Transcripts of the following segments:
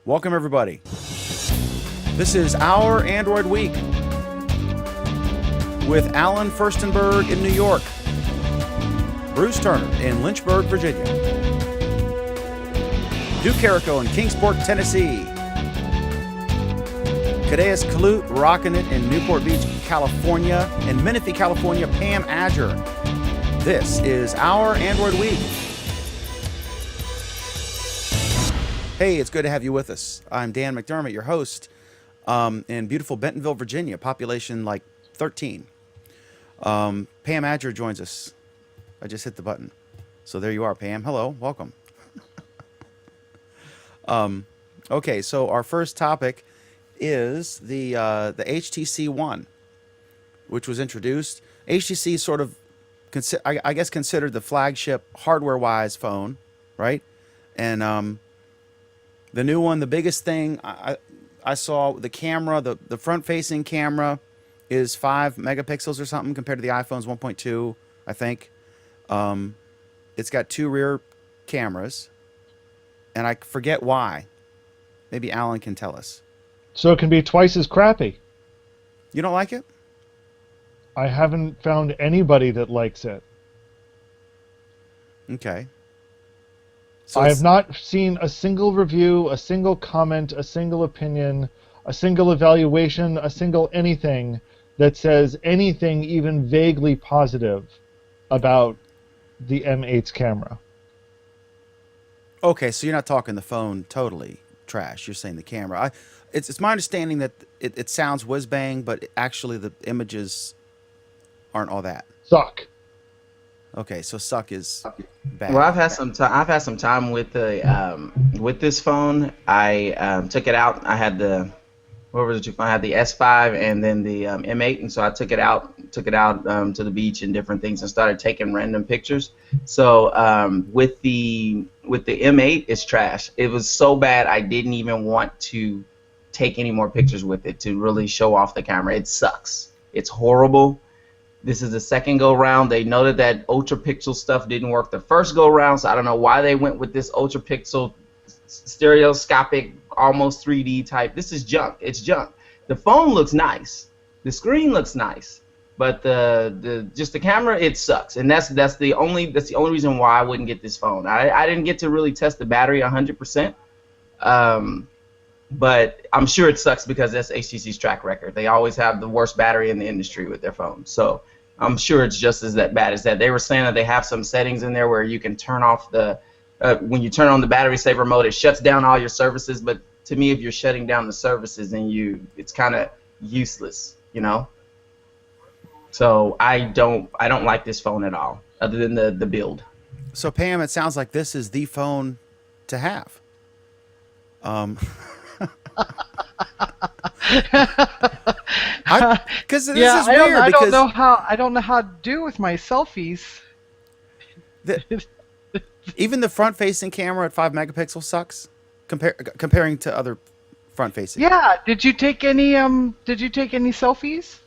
Welcome, everybody. This is our Android Week with Alan Firstenberg in New York, Bruce Turner in Lynchburg, Virginia, Duke Carrico in Kingsport, Tennessee, Kadeaus Couloute rocking it in Newport Beach, California, and Menifee, California, Pam Adger. This is our Android Week. Hey, it's good to have you with us. I'm Dan McDermott, your host, in beautiful Bentonville, Virginia, population like 13. Pam Adger joins us. I just hit the button. So there you are, Pam. Hello, welcome. Okay, so our first topic is the HTC One, which was introduced. HTC sort of, I guess, considered the flagship hardware-wise phone, right? And the new one, the biggest thing I saw, the camera, the front-facing camera is 5 megapixels or something compared to the iPhone's 1.2, I think. It's got 2 rear cameras, and I forget why. Maybe Alan can tell us. So it can be twice as crappy. You don't like it? I haven't found anybody that likes it. Okay. So I have not seen a single review, a single comment, a single opinion, a single evaluation, a single anything that says anything even vaguely positive about the M8's camera. Okay, so you're not talking the phone totally trash. You're saying the camera. It's my understanding that it sounds whiz-bang, but actually the images aren't all that. Suck. Okay, so suck is bad. Well, I've had some time with the with this phone. I took it out. I had the I had the S5 and then the M8, and so I took it out to the beach and different things and started taking random pictures. So with the M8, it's trash. It was so bad I didn't even want to take any more pictures with it to really show off the camera. It sucks. It's horrible. This is the second go round. They noted that ultra pixel stuff didn't work the first go round, so I don't know why they went with this ultra pixel stereoscopic, almost 3D type. This is junk. It's junk. The phone looks nice. The screen looks nice, but just the camera, it sucks. And that's the only reason why I wouldn't get this phone. I didn't get to really test the battery 100%. But I'm sure it sucks because that's HTC's track record. They always have the worst battery in the industry with their phones. So I'm sure it's just as bad as that. They were saying that they have some settings in there where you can turn off when you turn on the battery saver mode, it shuts down all your services. But to me, if you're shutting down the services, then it's kind of useless, you know. So I don't like this phone at all, other than the build. So Pam, it sounds like this is the phone to have. Because this is weird. I don't know how to do with my selfies. Even the front-facing camera at 5 megapixels sucks comparing to other front-facing. Yeah. Did you take any selfies?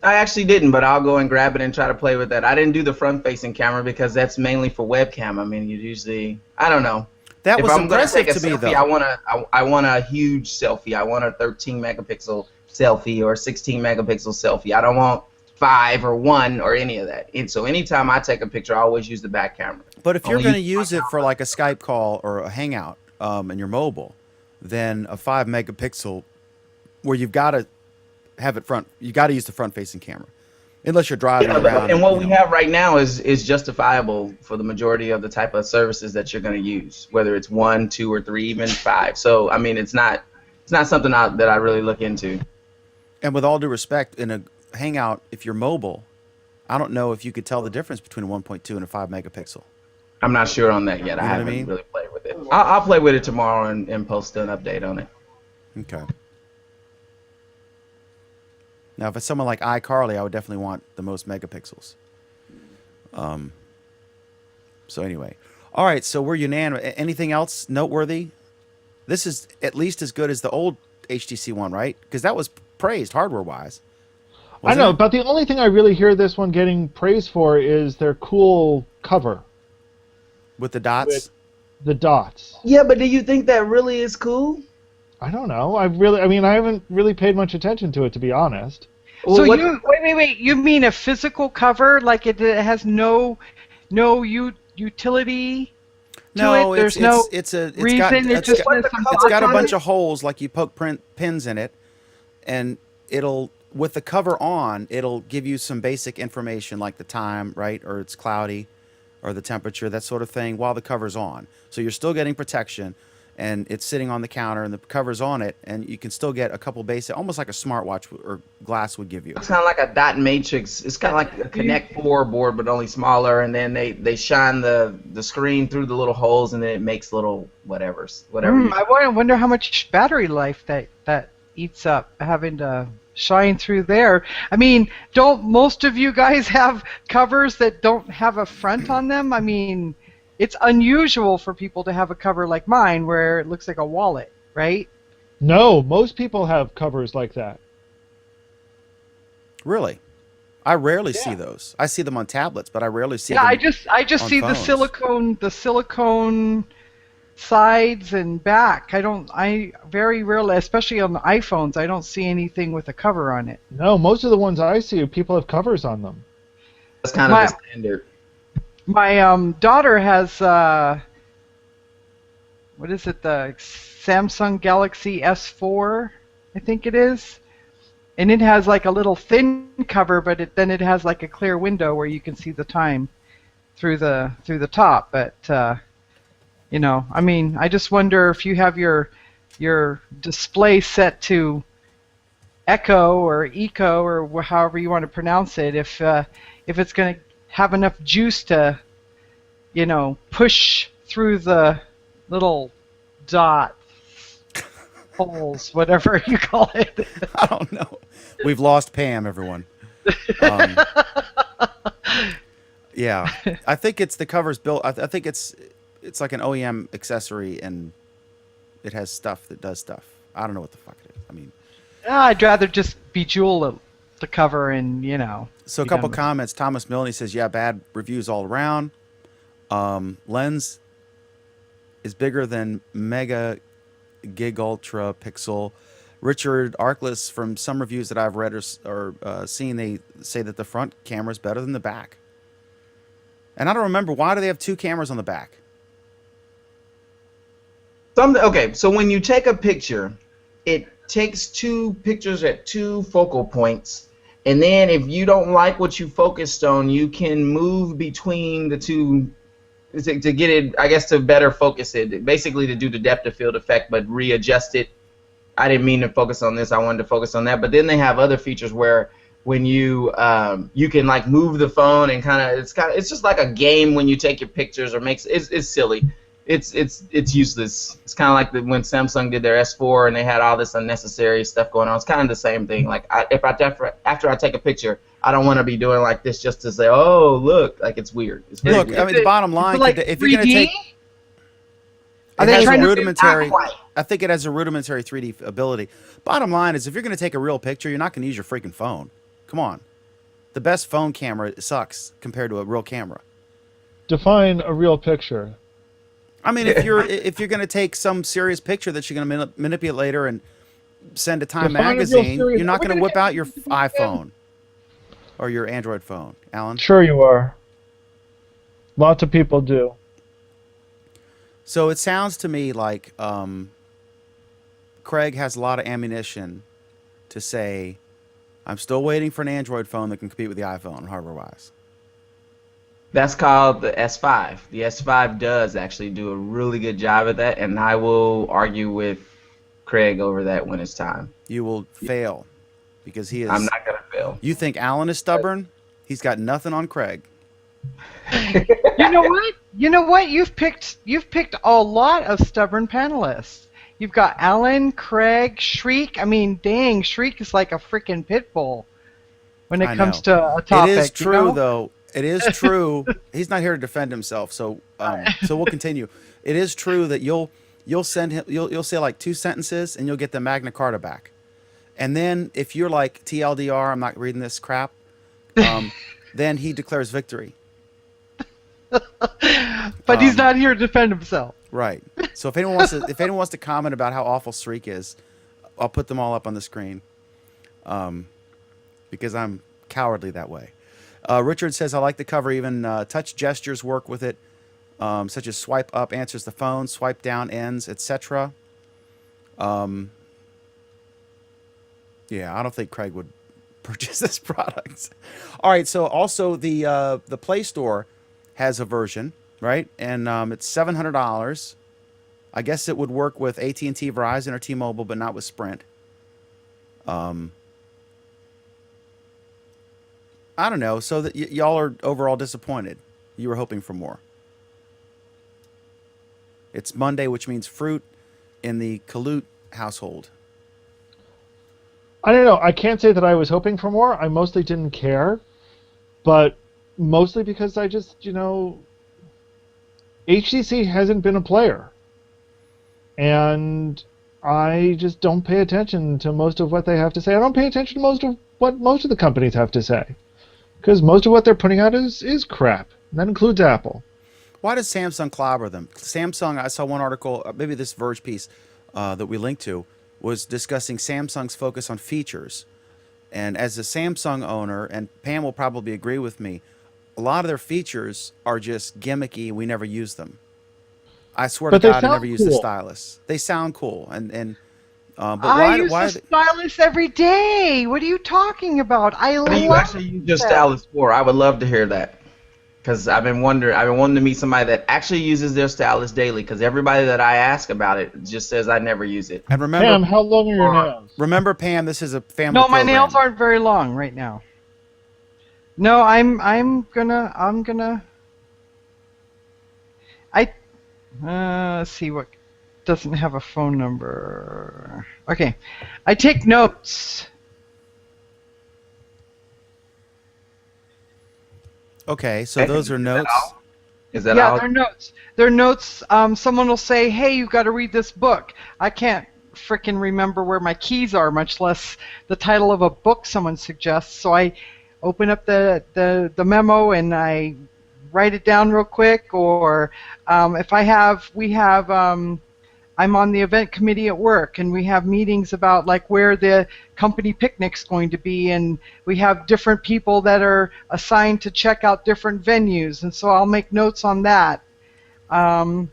I actually didn't, but I'll go and grab it and try to play with that. I didn't do the front-facing camera because that's mainly for webcam. I mean, I don't know. That was impressive to me, though. I want a huge selfie. I want a 13 megapixel selfie or a 16 megapixel selfie. I don't want 5 or 1 or any of that. And so anytime I take a picture, I always use the back camera. But if you're going to use it for like a Skype call or a Hangout and you're mobile, then a 5 megapixel, where you've got to have it you got to use the front-facing camera. Unless you're driving around. And what we have right now is justifiable for the majority of the type of services that you're going to use, whether it's 1, 2, or 3, even 5. So I mean, it's not something that I really look into. And with all due respect, in a Hangout, if you're mobile, I don't know if you could tell the difference between a 1.2 and a 5 megapixel. I'm not sure on that yet. I haven't really played with it. I'll play with it tomorrow and post an update on it. Okay. Now, if it's someone like iCarly, I would definitely want the most megapixels. So anyway. All right, so we're unanimous. Anything else noteworthy? This is at least as good as the old HTC One, right? Because that was praised hardware-wise. I know, but the only thing I really hear this one getting praised for is their cool cover. With the dots? With the dots. Yeah, but do you think that really is cool? I don't know. I haven't really paid much attention to it, to be honest. Well, So what- wait. You mean a physical cover, like it has no utility to No, it? There's it's a reason. got It's it's just got, has some it's got a dots on bunch it? of holes like you poke pins in it, and it'll with the cover on, it'll give you some basic information like the time, right, or it's cloudy, or the temperature, that sort of thing, while the cover's on. So you're still getting protection, and it's sitting on the counter, and the cover's on it, and you can still get a couple basic, almost like a smartwatch or glass would give you. It's kind of like a dot matrix. It's kind of like a Connect 4 board, but only smaller. And then they shine the screen through the little holes, and then it makes little whatever. I wonder how much battery life that eats up, having to shine through there. I mean, don't most of you guys have covers that don't have a front on them? I mean, it's unusual for people to have a cover like mine where it looks like a wallet, right? No, most people have covers like that. Really? I rarely Yeah. see those. I see them on tablets, but I rarely see Yeah, them. I just on see phones. the silicone sides and back. I very rarely, especially on the iPhones, I don't see anything with a cover on it. No, most of the ones I see, people have covers on them. That's kind of the standard. My daughter has what is it, the Samsung Galaxy S4, I think it is, and it has like a little thin cover, but then it has like a clear window where you can see the time through the top. But you know, I mean, I just wonder if you have your display set to Echo or Eco or however you want to pronounce it, if it's going to have enough juice to, you know, push through the little dot holes, whatever you call it. I don't know. We've lost Pam, everyone. Yeah, I think it's the cover's built. I think it's like an OEM accessory, and it has stuff that does stuff. I don't know what the fuck it is. I mean, I'd rather just bejewel the cover and, you know. so a be couple done with it. comments. Thomas Milne says, "Yeah, bad reviews all around. Lens is bigger than Mega Gig Ultra Pixel." Richard Arkless, from some reviews that I've read or seen, they say that the front camera is better than the back. And I don't remember, why do they have two cameras on the back? Okay, so when you take a picture, it takes two pictures at two focal points, and then if you don't like what you focused on, you can move between the two to get it, I guess, to better focus it, basically to do the depth of field effect, but readjust it. I didn't mean to focus on this, I wanted to focus on that. But then they have other features where when you you can like move the phone and it's just like a game when you take your pictures, or it's silly. It's useless. It's kind of like when Samsung did their S4 and they had all this unnecessary stuff going on. It's kind of the same thing. Like after I take a picture, I don't want to be doing like this just to say, oh look, like it's weird. It's very Look, weird. I mean, the bottom line, like if you're going to 3D? take, Are it they has trying a to- rudimentary. Not quite. I think it has a rudimentary 3D ability. Bottom line is, if you're going to take a real picture, you're not going to use your freaking phone. Come on, the best phone camera sucks compared to a real camera. Define a real picture. I mean, if you're going to take some serious picture that you're going to manipulate later and send to Time Define a real magazine, serious- you're not Are we going to gonna whip get- out your iPhone or your Android phone, Alan. Sure you are. Lots of people do. So it sounds to me like Craig has a lot of ammunition to say, I'm still waiting for an Android phone that can compete with the iPhone hardware-wise. That's called the S5. The S5 does actually do a really good job at that, and I will argue with Craig over that when it's time. You will fail because he is. I'm not gonna fail. You think Alan is stubborn? He's got nothing on Craig. You know what? You know what? You've picked a lot of stubborn panelists. You've got Alan, Craig, Shriek. I mean, dang, Shriek is like a freaking pit bull when it I comes know. to a topic. It is true, you know? though. It is true. He's not here to defend himself, so we'll continue. It is true that you'll send him. You'll say like 2 sentences, and you'll get the Magna Carta back. And then if you're like TLDR, I'm not reading this crap. Then he declares victory. But he's not here to defend himself. Right. So if anyone wants to comment about how awful Streak is, I'll put them all up on the screen. Because I'm cowardly that way. Richard says, I like the cover. Even touch gestures work with it, such as swipe up answers the phone, swipe down ends, etc. Yeah, I don't think Craig would purchase this product. All right, so also the Play Store has a version, right? And it's $700. I guess it would work with AT&T, Verizon, or T-Mobile, but not with Sprint. I don't know. So that y'all are overall disappointed. You were hoping for more. It's Monday, which means fruit in the Couloute household. I don't know. I can't say that I was hoping for more. I mostly didn't care, but mostly because I just, HTC hasn't been a player, and I just don't pay attention to most of what they have to say. I don't pay attention to most of what most of the companies have to say, because most of what they're putting out is crap. And that includes Apple. Why does Samsung clobber them? Samsung, I saw one article, maybe this Verge piece that we linked to, was discussing Samsung's focus on features. And as a Samsung owner, and Pam will probably agree with me, a lot of their features are just gimmicky. We never use them. I swear But to they God, I never sound used the cool. stylus. They sound cool, but I use why? the Stylus every day. What are you talking about? I What do you love actually use your that. Stylus for? I would love to hear that. Because I've been wanting to meet somebody that actually uses their Stylus daily. Because everybody that I ask about it just says I never use it. And remember, Pam, how long are your nails? remember, Pam, this is a family. No, my program. nails aren't very long right now. No, I'm gonna. Let's see what doesn't have a phone number. Okay, I take notes. Okay, so those are notes. Is that Yeah, all? they're notes. They're notes. Someone will say, "Hey, you've got to read this book." I can't frickin' remember where my keys are, much less the title of a book someone suggests. So I open up the memo and I write it down real quick. Or if I'm on the event committee at work, and we have meetings about like where the company picnic's going to be, and we have different people that are assigned to check out different venues, and so I'll make notes on that. Someone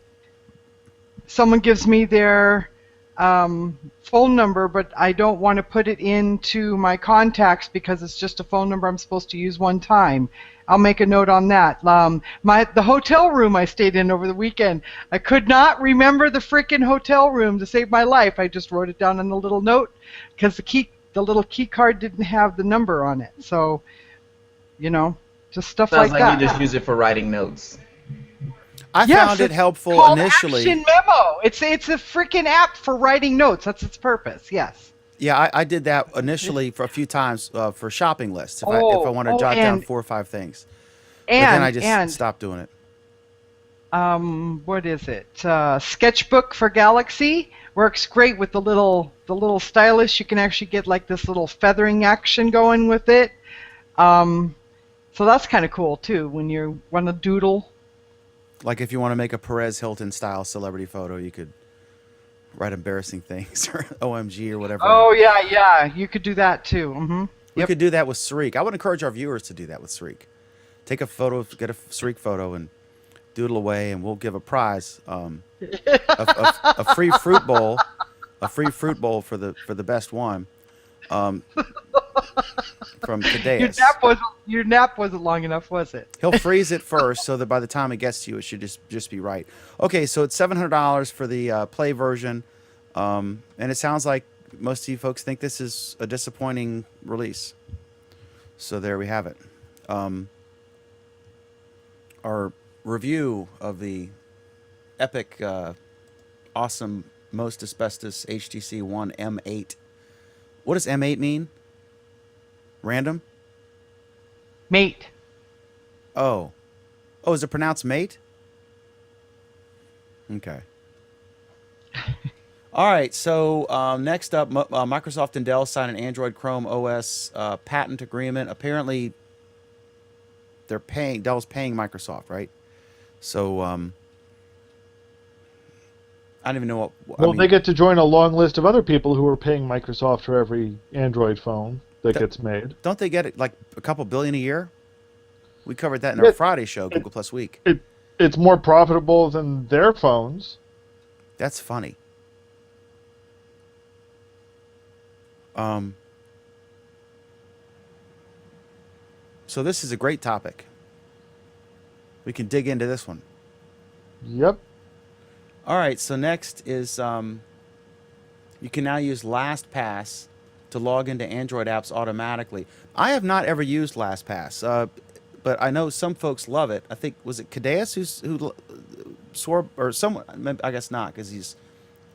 gives me their phone number, but I don't want to put it into my contacts because it's just a phone number I'm supposed to use one time. I'll make a note on that. The hotel room I stayed in over the weekend, I could not remember the frickin' hotel room to save my life. I just wrote it down on a little note because the little key card didn't have the number on it. So, just stuff Sounds like like that. you just use it for writing notes. I Yes, found it it's helpful called initially. Action Memo. It's a freaking app for writing notes. That's its purpose. Yes. Yeah, I did that initially for a few times for shopping lists if I want to jot down 4 or 5 things. But then I just stopped doing it. What is it? Sketchbook for Galaxy works great with the little stylus. You can actually get like this little feathering action going with it. So that's kind of cool too when you want to doodle. Like if you want to make a Perez Hilton style celebrity photo, you could write embarrassing things or OMG or whatever. Oh yeah, you could do that too. Mm-hmm. We could do that with Sreek. I would encourage our viewers to do that with Sreek. Take a photo, get a Sreek photo, and doodle away, and we'll give a prize, a free fruit bowl, for the best one, from Kadeaus. Your nap wasn't long enough, was it? He'll freeze it first, so that by the time it gets to you, it should just be right. Okay, so it's $700 for the Play version, and it sounds like most of you folks think this is a disappointing release. So there we have it. Our review of the epic, awesome, most asbestos HTC One M8. What does M8 mean? Random? Mate. Oh, is it pronounced mate? Okay. All right, so next up, Microsoft and Dell signed an Android Chrome OS patent agreement. Apparently, Dell's paying Microsoft, right? So don't even know what. Well, they get to join a long list of other people who are paying Microsoft for every Android phone that gets made. Don't they get it like a couple billion a year? We covered that in our Friday show, Google Plus Week. It's more profitable than their phones. That's funny. So this is a great topic. We can dig into this one. Yep. All right, so next is you can now use LastPass to log into Android apps automatically. I have not ever used LastPass, but I know some folks love it. I think, was it Kadeaus who swore, or someone, I guess not, because he's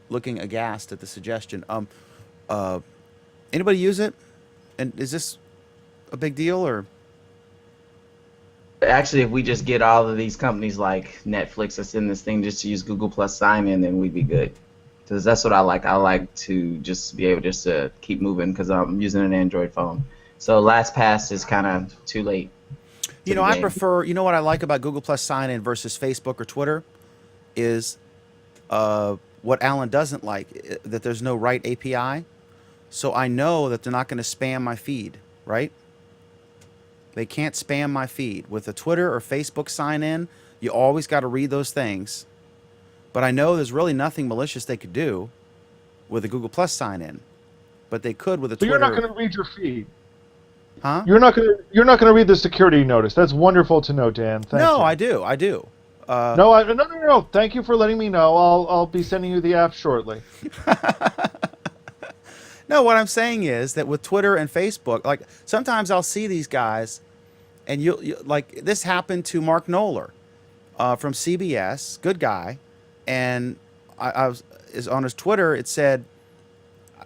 looking aghast at the suggestion. Anybody use it? And is this a big deal, or? Actually, if we just get all of these companies like Netflix that's in this thing just to use Google Plus sign in, then we'd be good. Because that's what I like. I like to just be able just to keep moving because I'm using an Android phone. So LastPass is kind of too late. You know, I prefer, you know what I like about Google Plus sign in versus Facebook or Twitter is what Alan doesn't like, that there's no right API. So I know that they're not going to spam my feed, right? They can't spam my feed. With a Twitter or Facebook sign in, you always got to read those things. But I know there's really nothing malicious they could do with a Google Plus sign in. But they could with a Twitter. But you're not going to read your feed. Huh? You're not going to read the security notice. That's wonderful to know, Dan. Thank you. No, I do. No. Thank you for letting me know. I'll be sending you the app shortly. No, what I'm saying is that with Twitter and Facebook, like sometimes I'll see these guys, and you like this happened to Mark Knoller from CBS, good guy, and I was on his Twitter. It said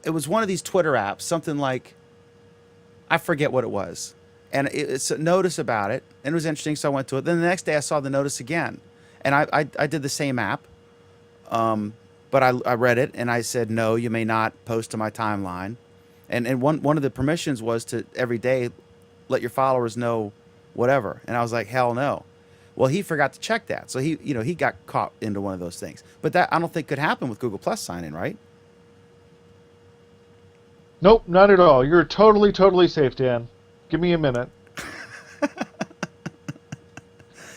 it was one of these Twitter apps, something like, I forget what it was, and it's a notice about it, and it was interesting, so I went to it. Then the next day I saw the notice again, and I did the same app. But I read it, and I said, no, you may not post to my timeline. And one of the permissions was to every day let your followers know whatever. And I was like, hell no. Well, he forgot to check that. So he got caught into one of those things. But that I don't think could happen with Google Plus sign-in, right? Nope, not at all. You're totally, totally safe, Dan. Give me a minute.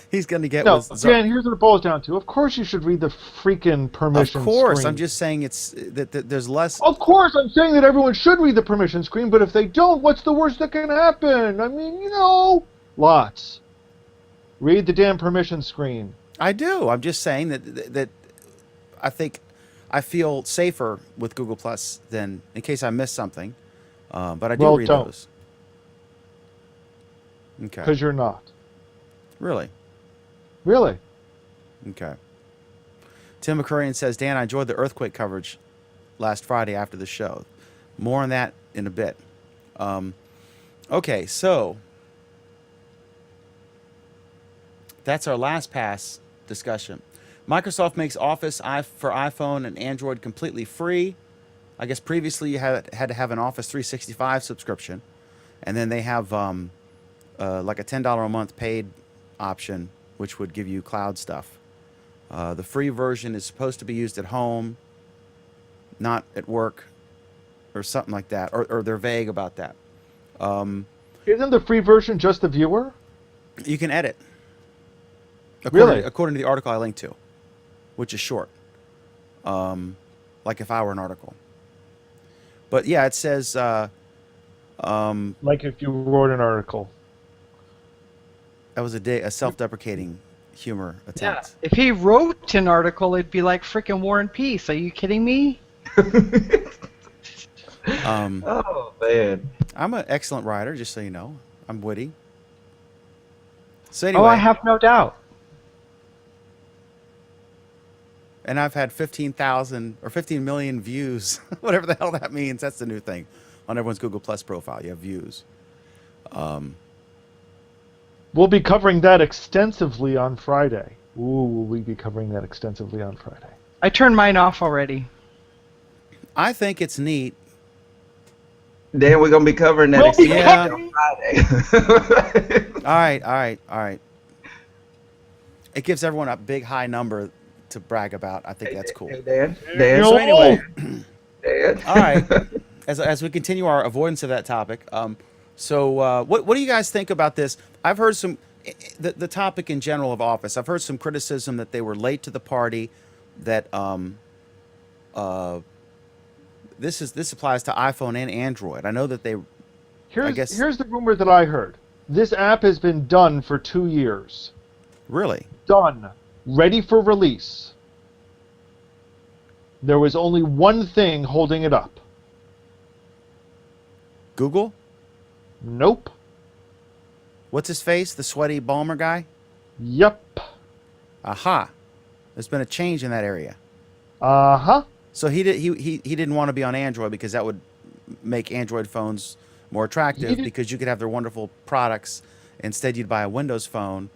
He's going to get... No, Dan, here's what it boils down to. Of course you should read the freaking permission screen. Of course. I'm just saying it's that there's less... Of course, I'm saying that everyone should read the permission screen, but if they don't, what's the worst that can happen? I mean, lots. Read the damn permission screen. I do. I'm just saying that I think I feel safer with Google Plus than in case I miss something. But I do read those. Okay. Because you're not. Really? Really? Okay. Tim McCurrian says, Dan, I enjoyed the earthquake coverage last Friday after the show. More on that in a bit. Okay, so that's our LastPass discussion. Microsoft makes Office for iPhone and Android completely free. I guess previously you had to have an Office 365 subscription, and then they have like a $10 a month paid option, which would give you cloud stuff. The free version is supposed to be used at home, not at work, or something like that, or they're vague about that. Isn't the free version just the viewer? You can edit. Really? According to the article I linked to, which is short. Like if I were an article. But yeah, it says... like if you wrote an article. That was a self-deprecating humor attempt. Yeah. If he wrote an article, it'd be like frickin' War and Peace. Are you kidding me? Oh, man. I'm an excellent writer, just so you know. I'm witty. So anyway. Oh, I have no doubt. And I've had 15,000 or 15 million views, whatever the hell that means. That's the new thing on everyone's Google Plus profile. You have views. We'll be covering that extensively on Friday. Ooh, we'll be covering that extensively on Friday. I turned mine off already. I think it's neat. Dan, we're going to be covering that on Friday. All right. It gives everyone a big high number to brag about. I think that's cool. Hey, Dan. So anyway, Dan. all right. As we continue our avoidance of that topic, what do you guys think about this? I've heard some the topic in general of Office. I've heard some criticism that they were late to the party. That this applies to iPhone and Android. I know that they. Here's the rumor that I heard. This app has been done for 2 years. Really? Done. Ready for release. There was only one thing holding it up. Google? Nope. What's his face? The sweaty Balmer guy? Yep. Aha. There's been a change in that area. Uh-huh. So he didn't want to be on Android because that would make Android phones more attractive because you could have their wonderful products. Instead, you'd buy a Windows phone,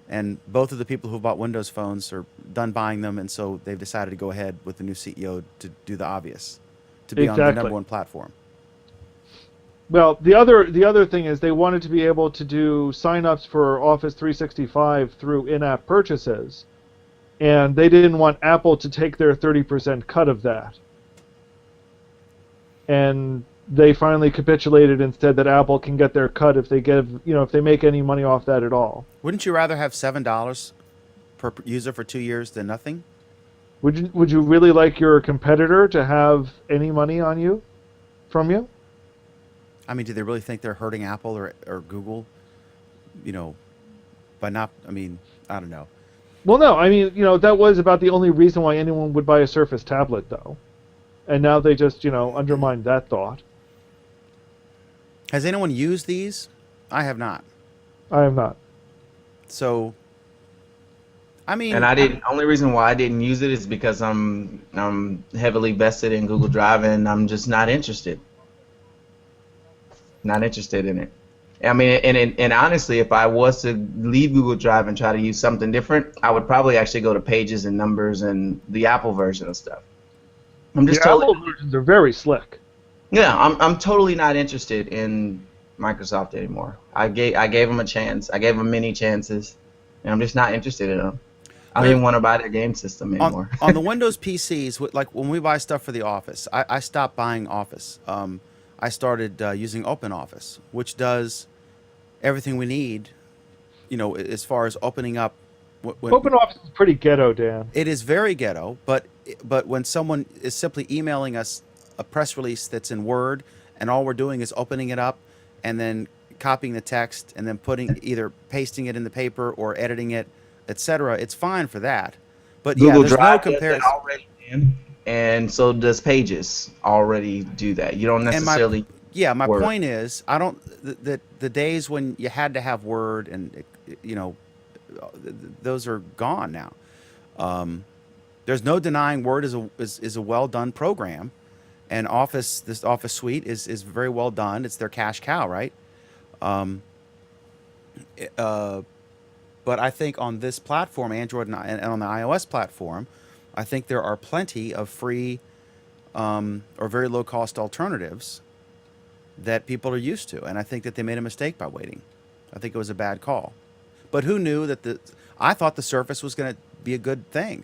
and both of the people who bought Windows phones are done buying them, and so they've decided to go ahead with the new CEO to do the obvious, to be on the number one platform. Well, the other thing is they wanted to be able to do sign-ups for Office 365 through in-app purchases, and they didn't want Apple to take their 30% cut of that. And they finally capitulated and said that Apple can get their cut if they make any money off that at all. Wouldn't you rather have $7 per user for 2 years than nothing? Would you really like your competitor to have any money on you, from you? I mean, do they really think they're hurting Apple or Google? By not. I mean, I don't know. Well, no. I mean, that was about the only reason why anyone would buy a Surface tablet, though. And now they just, undermine that thought. Has anyone used these? I have not. I have not. So, I mean, And I didn't. Only reason why I didn't use it is because I'm heavily vested in Google Drive, and I'm just not interested. Not interested in it. I mean, and honestly, if I was to leave Google Drive and try to use something different, I would probably actually go to Pages and Numbers and the Apple version of stuff. I'm just Apple versions are very slick. Yeah, I'm totally not interested in Microsoft anymore. I gave them a chance. I gave them many chances, and I'm just not interested in them. I don't even want to buy their game system anymore. On the Windows PCs, like when we buy stuff for the office, I stopped buying Office. I started using OpenOffice, which does everything we need, as far as opening up. OpenOffice is pretty ghetto, Dan. It is very ghetto, but when someone is simply emailing us a press release that's in Word, and all we're doing is opening it up and then copying the text and then either pasting it in the paper or editing it, etc., it's fine for that. But Google there's Drive no comparison. already, and so does Pages already do that. You don't necessarily. My Word. point is, I don't the days when you had to have Word and those are gone now. There's no denying Word is a well done program, and this Office suite is very well done. It's their cash cow, right? But I think on this platform, Android and on the iOS platform, I think there are plenty of free or very low cost alternatives that people are used to, and I think that they made a mistake by waiting. I think it was a bad call. But who knew that I thought the Surface was going to be a good thing.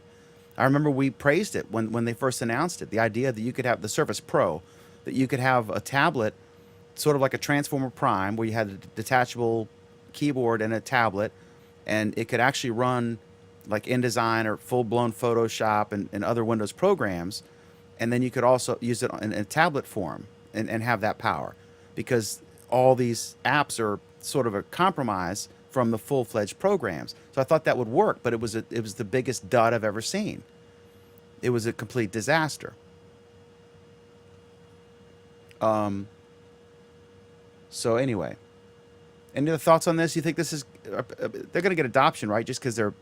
I remember we praised it when they first announced it. The idea that you could have the Surface Pro, that you could have a tablet, sort of like a Transformer Prime, where you had a detachable keyboard and a tablet, and it could actually run like InDesign or full-blown Photoshop and other Windows programs, and then you could also use it in a tablet form and have that power, because all these apps are sort of a compromise from the full-fledged programs. So I thought that would work, but it was the biggest dud I've ever seen. It was a complete disaster. So anyway, any other thoughts on this? You think this is they're going to get adoption, right? Just because there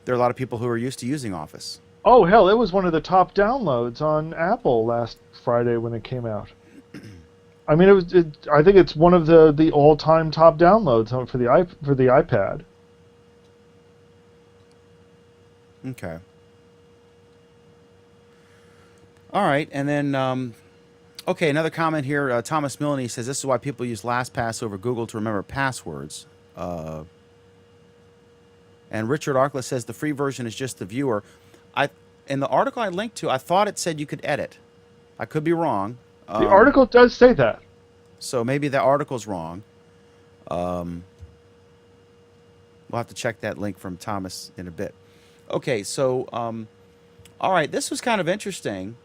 are a lot of people who are used to using Office. Oh hell, it was one of the top downloads on Apple last Friday when it came out. I mean, I think it's one of the all-time top downloads for the iPad. Okay. All right, and then another comment here. Thomas Milne says this is why people use LastPass over Google to remember passwords. And Richard Arkless says the free version is just the viewer. In the article I linked to, I thought it said you could edit. I could be wrong. The article does say that. So maybe the article's wrong. We'll have to check that link from Thomas in a bit. Okay, so all right, this was kind of interesting,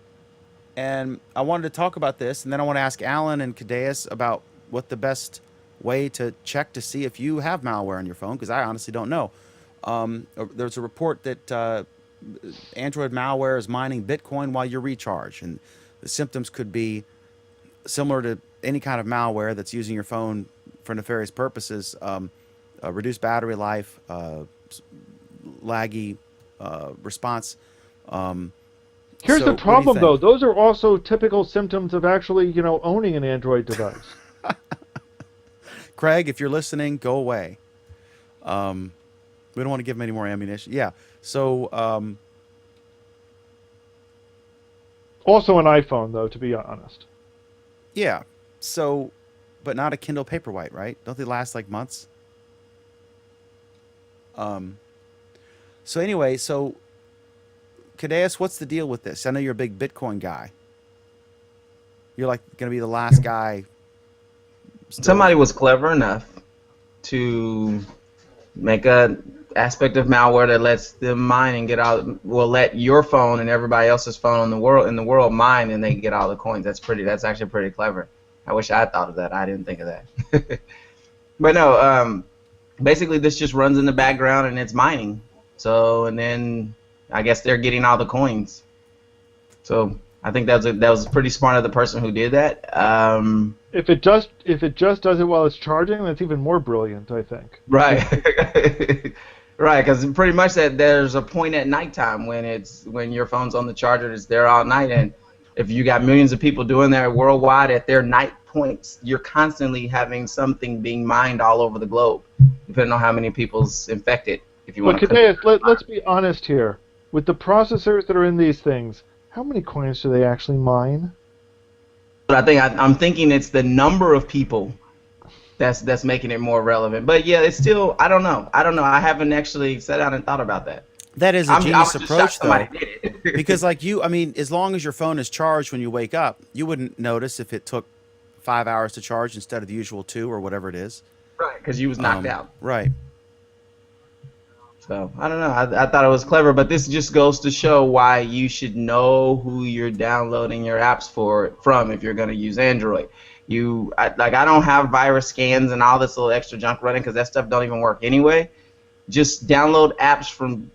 and I wanted to talk about this, and then I want to ask Alan and Kadeaus about what the best way to check to see if you have malware on your phone, because I honestly don't know. There's a report that Android malware is mining Bitcoin while you recharge, and the symptoms could be similar to any kind of malware that's using your phone for nefarious purposes. Reduced battery life, laggy response. Here's So the what do you problem, think? though. Those are also typical symptoms of actually, owning an Android device. Craig, if you're listening, go away. We don't want to give him any more ammunition. Yeah. So, Also an iPhone, though, to be honest. yeah. So, but not a Kindle Paperwhite, right? Don't they last like months? So anyway, so Kadeaus, what's the deal with this? I know you're a big Bitcoin guy. You're like going to be the last guy. Somebody was clever enough to make a aspect of malware that lets them mine and get out. Will let your phone and everybody else's phone in the world mine, and they get all the coins. That's actually pretty clever. I wish I had thought of that. I didn't think of that. But no, basically this just runs in the background and it's mining. So, and then I guess they're getting all the coins. So I think that was pretty smart of the person who did that. If it just does it while it's charging, that's even more brilliant, I think. Right. Right, because pretty much that there's a point at nighttime when your phone's on the charger, it's there all night, and if you got millions of people doing that worldwide at their night points, you're constantly having something being mined all over the globe, depending on how many people's infected. If you want But Kadeaus, let's be honest here. With the processors that are in these things, how many coins do they actually mine? But I'm thinking it's the number of people that's making it more relevant. But yeah, it's still, I don't know. I haven't actually sat down and thought about that. That is a genius approach, though. Somebody did it. Because as long as your phone is charged when you wake up, you wouldn't notice if it took 5 hours to charge instead of the usual 2 or whatever it is. Right, because you was knocked out. Right. So I don't know. I thought it was clever, but this just goes to show why you should know who you're downloading your apps from if you're going to use Android. I don't have virus scans and all this little extra junk running because that stuff don't even work anyway. Just download apps from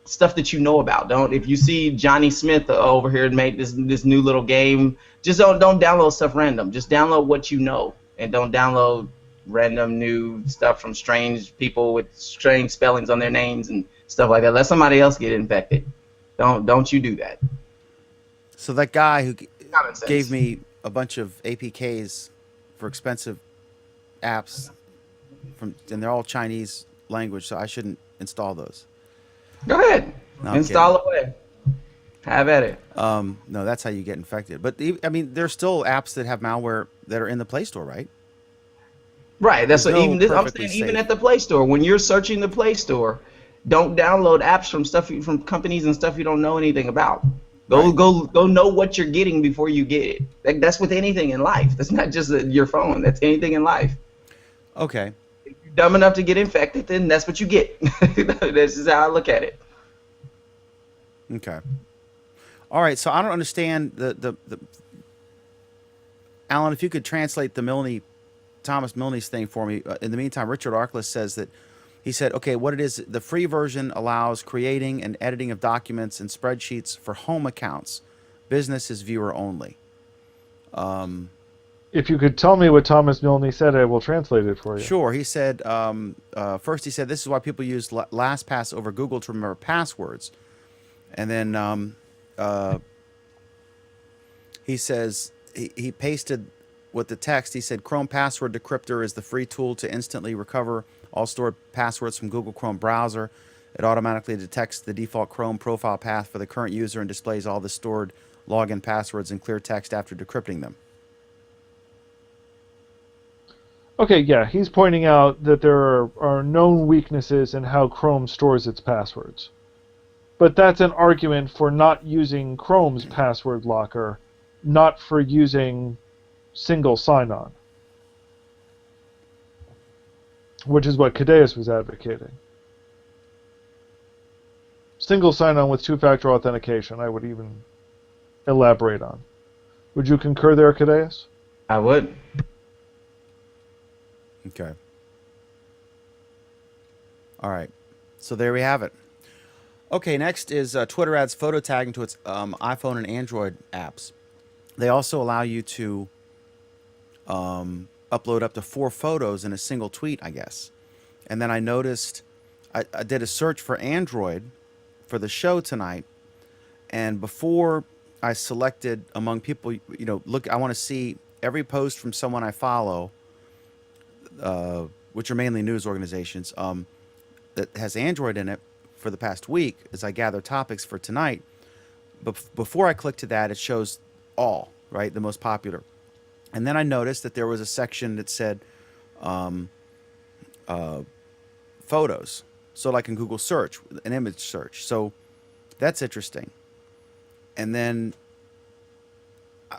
stuff that you know about. If you see Johnny Smith over here made this new little game, just don't download stuff random. Just download what you know, and don't download random new stuff from strange people with strange spellings on their names and stuff like that. Let somebody else get infected. Don't you do that. So that guy who gave me a bunch of APKs for expensive apps and they're all Chinese language, so I shouldn't install those. Go ahead. No, I'm install away. Have at it. No, that's how you get infected. But there's still apps that have malware that are in the Play Store, right? Right. That's what, I'm perfectly saying. Even safe. at the Play Store, when you're searching the Play Store, don't download apps from companies and stuff you don't know anything about. Go know what you're getting before you get it. That's with anything in life. That's not just your phone. That's anything in life. Okay. If you're dumb enough to get infected, then that's what you get. This is how I look at it. Okay. All right. So I don't understand the Alan, if you could translate the Thomas Milne's thing for me. In the meantime, Richard Arkless says that he said, okay, what it is, the free version allows creating and editing of documents and spreadsheets for home accounts. Business is viewer only. If you could tell me what Thomas Milne said, I will translate it for you. Sure. He said, first he said, this is why people use LastPass over Google to remember passwords. And then he says, he pasted with the text, he said, Chrome Password Decryptor is the free tool to instantly recover all stored passwords from Google Chrome browser. It automatically detects the default Chrome profile path for the current user and displays all the stored login passwords in clear text after decrypting them. Okay, yeah, he's pointing out that there are known weaknesses in how Chrome stores its passwords. But that's an argument for not using Chrome's password locker, not for using single sign-on, which is what Kadeaus was advocating. Single sign-on with two-factor authentication, I would even elaborate on. Would you concur there, Kadeaus? I would. Okay. All right. So there we have it. Okay, next is Twitter adds photo tagging to its iPhone and Android apps. They also allow you to upload up to 4 photos in a single tweet, I guess. And then I noticed, I did a search for Android for the show tonight, and before I selected among people, look, I want to see every post from someone I follow, which are mainly news organizations, that has Android in it for the past week as I gather topics for tonight. But before I click to that, it shows all, right, the most popular. And then I noticed that there was a section that said photos. So like in Google search, an image search. So that's interesting. And then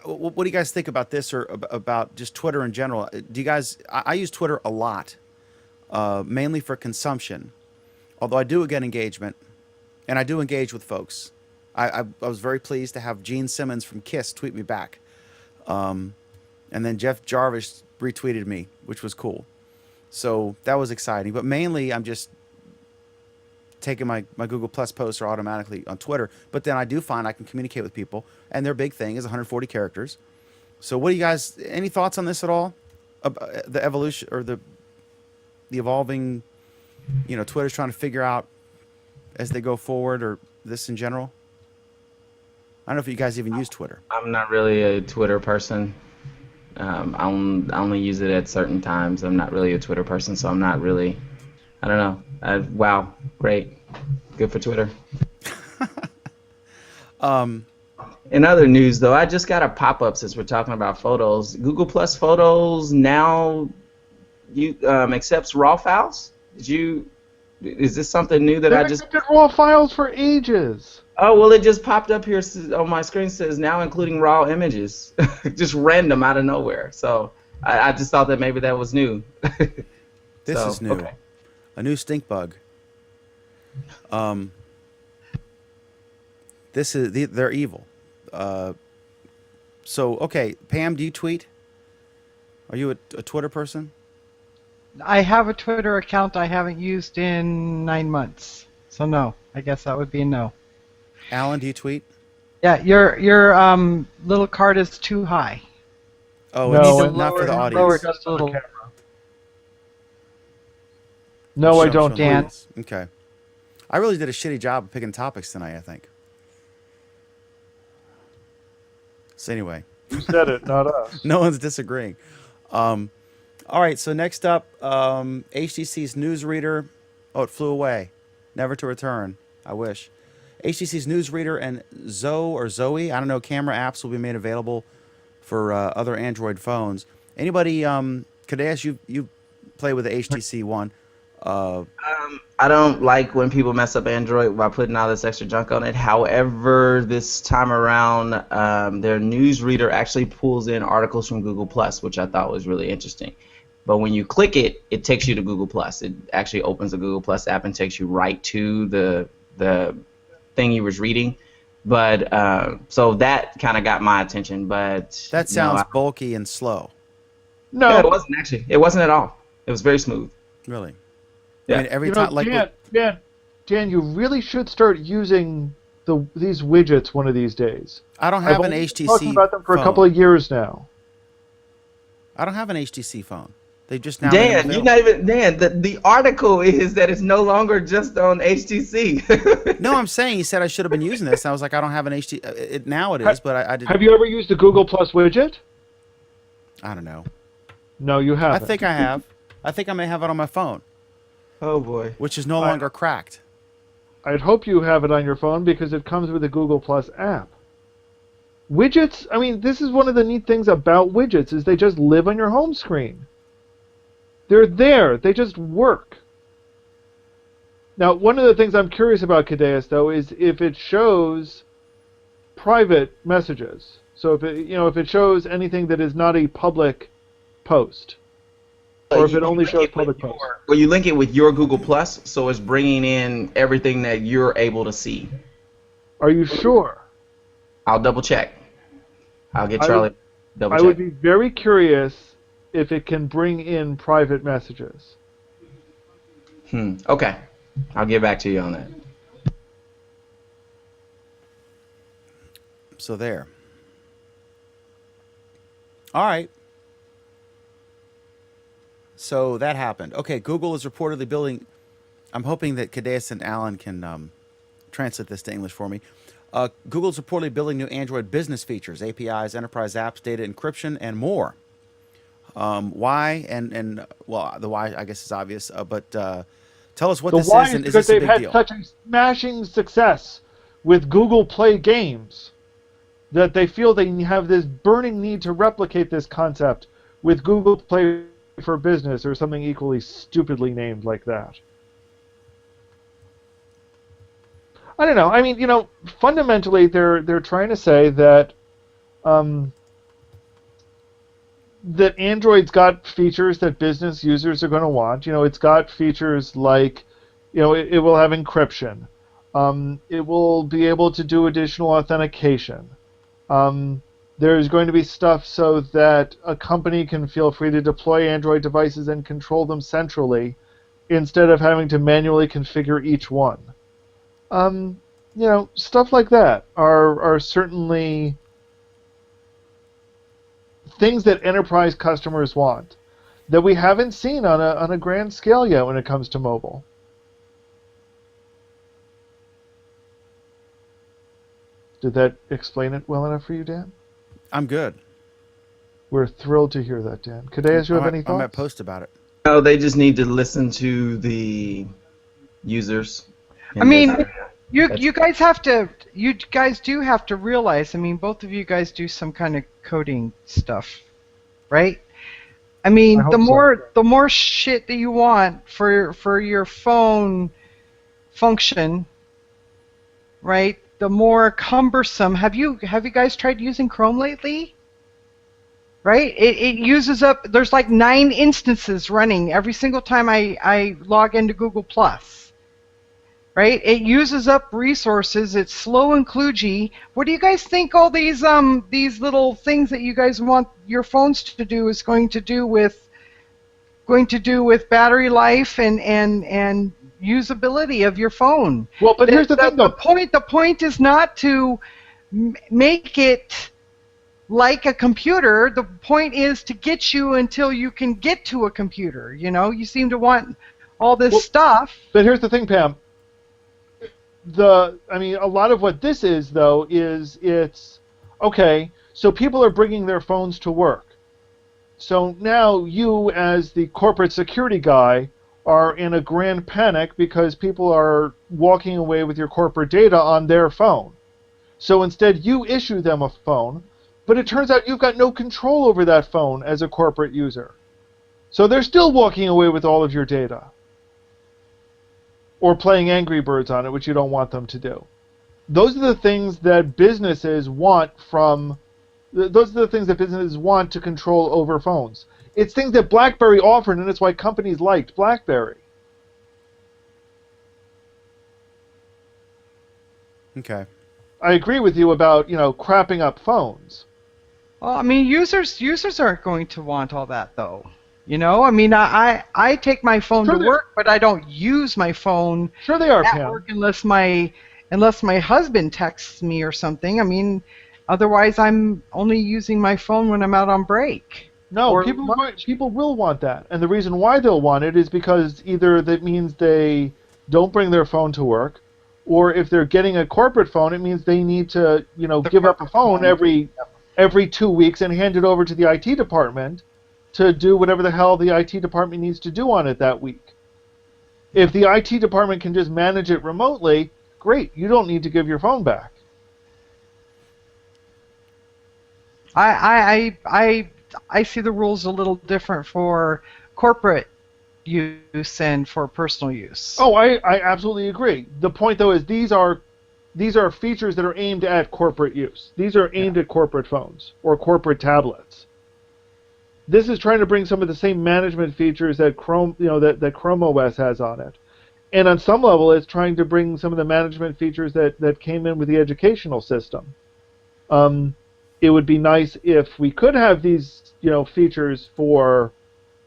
what do you guys think about this, or about just Twitter in general? Do you guys, I use Twitter a lot, mainly for consumption, although I do get engagement, and I do engage with folks. I was very pleased to have Gene Simmons from KISS tweet me back. And then Jeff Jarvis retweeted me, which was cool. So that was exciting. But mainly I'm just taking my Google Plus posts are automatically on Twitter. But then I do find I can communicate with people, and their big thing is 140 characters. So what do you guys, any thoughts on this at all? The evolution, or the evolving, Twitter's trying to figure out as they go forward, or this in general? I don't know if you guys even use Twitter. I'm not really a Twitter person. I only use it at certain times. I'm not really a Twitter person, so I'm not really, I don't know. Wow, great. Good for Twitter. In other news, though, I just got a pop-up since we're talking about photos. Google Plus Photos now accepts RAW files. Is this something new that I just... They've accepted RAW files for ages. Oh, well, it just popped up here on my screen, says now including raw images. Just random out of nowhere. So I just thought that maybe that was new. This is new. Okay. A new stink bug. They're evil. So, okay, Pam, do you tweet? Are you a Twitter person? I have a Twitter account I haven't used in 9 months. So no, I guess that would be a no. Alan, do you tweet? Yeah, your little card is too high. Oh, No, it's not for the audience. Lower just a little. No, I Show don't. some Dan. audience. Okay. I really did a shitty job of picking topics tonight, I think. So anyway. You said it, not us. No one's disagreeing. All right, so next up, HTC's newsreader. Oh, it flew away. Never to return. I wish. HTC's newsreader and Zoe, I don't know, camera apps will be made available for other Android phones. Anybody, Kadeaus, you play with the HTC One. I don't like when people mess up Android by putting all this extra junk on it. However, this time around, their newsreader actually pulls in articles from Google Plus, which I thought was really interesting. But when you click it, it takes you to Google Plus. It actually opens the Google Plus app and takes you right to the thing you was reading. But so that kind of got my attention. But That sounds bulky and slow. No, yeah, it wasn't actually. It wasn't at all. It was very smooth. Really? Yeah. I mean, every time, like, Dan, you really should start using these widgets one of these days. I don't have I've an been HTC talking about them for phone. a couple of years now. I don't have an HTC phone. They just now. Dan, you're not even Dan. The article is that it's no longer just on HTC. No, I'm saying he said I should have been using this. And I was like, I don't have an HTC. Now it is, but I didn't. Have you ever used the Google Plus widget? I don't know. No, you I haven't. think I have. I think I may have it on my phone, Oh boy. which is no longer cracked. I'd hope you have it on your phone because it comes with the Google Plus app. Widgets, I mean, this is one of the neat things about widgets is they just live on your home screen. They're there. They just work. Now, one of the things I'm curious about Kadeaus, though, is if it shows private messages. So if it shows anything that is not a public post, or if it only shows public posts. Well, you link it with your Google Plus, so it's bringing in everything that you're able to see. Are you sure? I'll double check. I'll get Charlie to double check. I would be very curious if it can bring in private messages. Okay. I'll get back to you on that. So there. All right. So that happened. Okay, Google is reportedly building. I'm hoping that Kadeaus and Alan can translate this to English for me. Google is reportedly building new Android business features, APIs, enterprise apps, data encryption, and more. Why? And well, the why I guess is obvious. But tell us what this is, and is this a big deal? They've had such a smashing success with Google Play games that they feel they have this burning need to replicate this concept with Google Play for Business or something equally stupidly named like that. I don't know. I mean, fundamentally, they're trying to say that that Android's got features that business users are going to want. It's got features like, it will have encryption. It will be able to do additional authentication. There's going to be stuff so that a company can feel free to deploy Android devices and control them centrally instead of having to manually configure each one. Stuff like that are certainly things that enterprise customers want that we haven't seen on a grand scale yet when it comes to mobile. Did that explain it well enough for you, Dan? I'm good. We're thrilled to hear that, Dan. Kadeaus, you have any thoughts? I might post about it. No, they just need to listen to the users. I mean, you guys do have to realize, I mean, both of you guys do some kind of coding stuff, right? I mean, the more shit that you want for your phone function, right? The more cumbersome. Have you guys tried using Chrome lately? Right? It uses up. There's like 9 instances running every single time I log into Google Plus. Right? It uses up resources. It's slow and kludgy. What do you guys think all these little things that you guys want your phones to do is going to do with battery life and usability of your phone? Well, but here's the thing, though. The point is not to make it like a computer. The point is to get you until you can get to a computer. You seem to want all this stuff. But here's the thing, Pam. A lot of what this is, though, is it's okay. So people are bringing their phones to work. So now you, as the corporate security guy, are in a grand panic because people are walking away with your corporate data on their phone. So instead you issue them a phone, but it turns out you've got no control over that phone as a corporate user. So they're still walking away with all of your data. Or playing Angry Birds on it, which you don't want them to do. Those are the things that businesses want to control over phones. It's things that BlackBerry offered, and it's why companies liked BlackBerry. Okay. I agree with you about, crapping up phones. Well, I mean, users aren't going to want all that, though. I mean, I take my phone to work, but I don't use my phone Sure they are, at Pam. work unless my husband texts me or something. I mean, otherwise I'm only using my phone when I'm out on break. No, people will want that. And the reason why they'll want it is because either that means they don't bring their phone to work, or if they're getting a corporate phone, it means they need to, give up a phone every 2 weeks and hand it over to the IT department to do whatever the hell the IT department needs to do on it that week. If the IT department can just manage it remotely, great. You don't need to give your phone back. I see the rules a little different for corporate use and for personal use. Oh, I absolutely agree. The point though is these are features that are aimed at corporate use. These are aimed at corporate phones or corporate tablets. This is trying to bring some of the same management features that Chrome, that Chrome OS has on it. And on some level, it's trying to bring some of the management features that came in with the educational system. It would be nice if we could have these, features for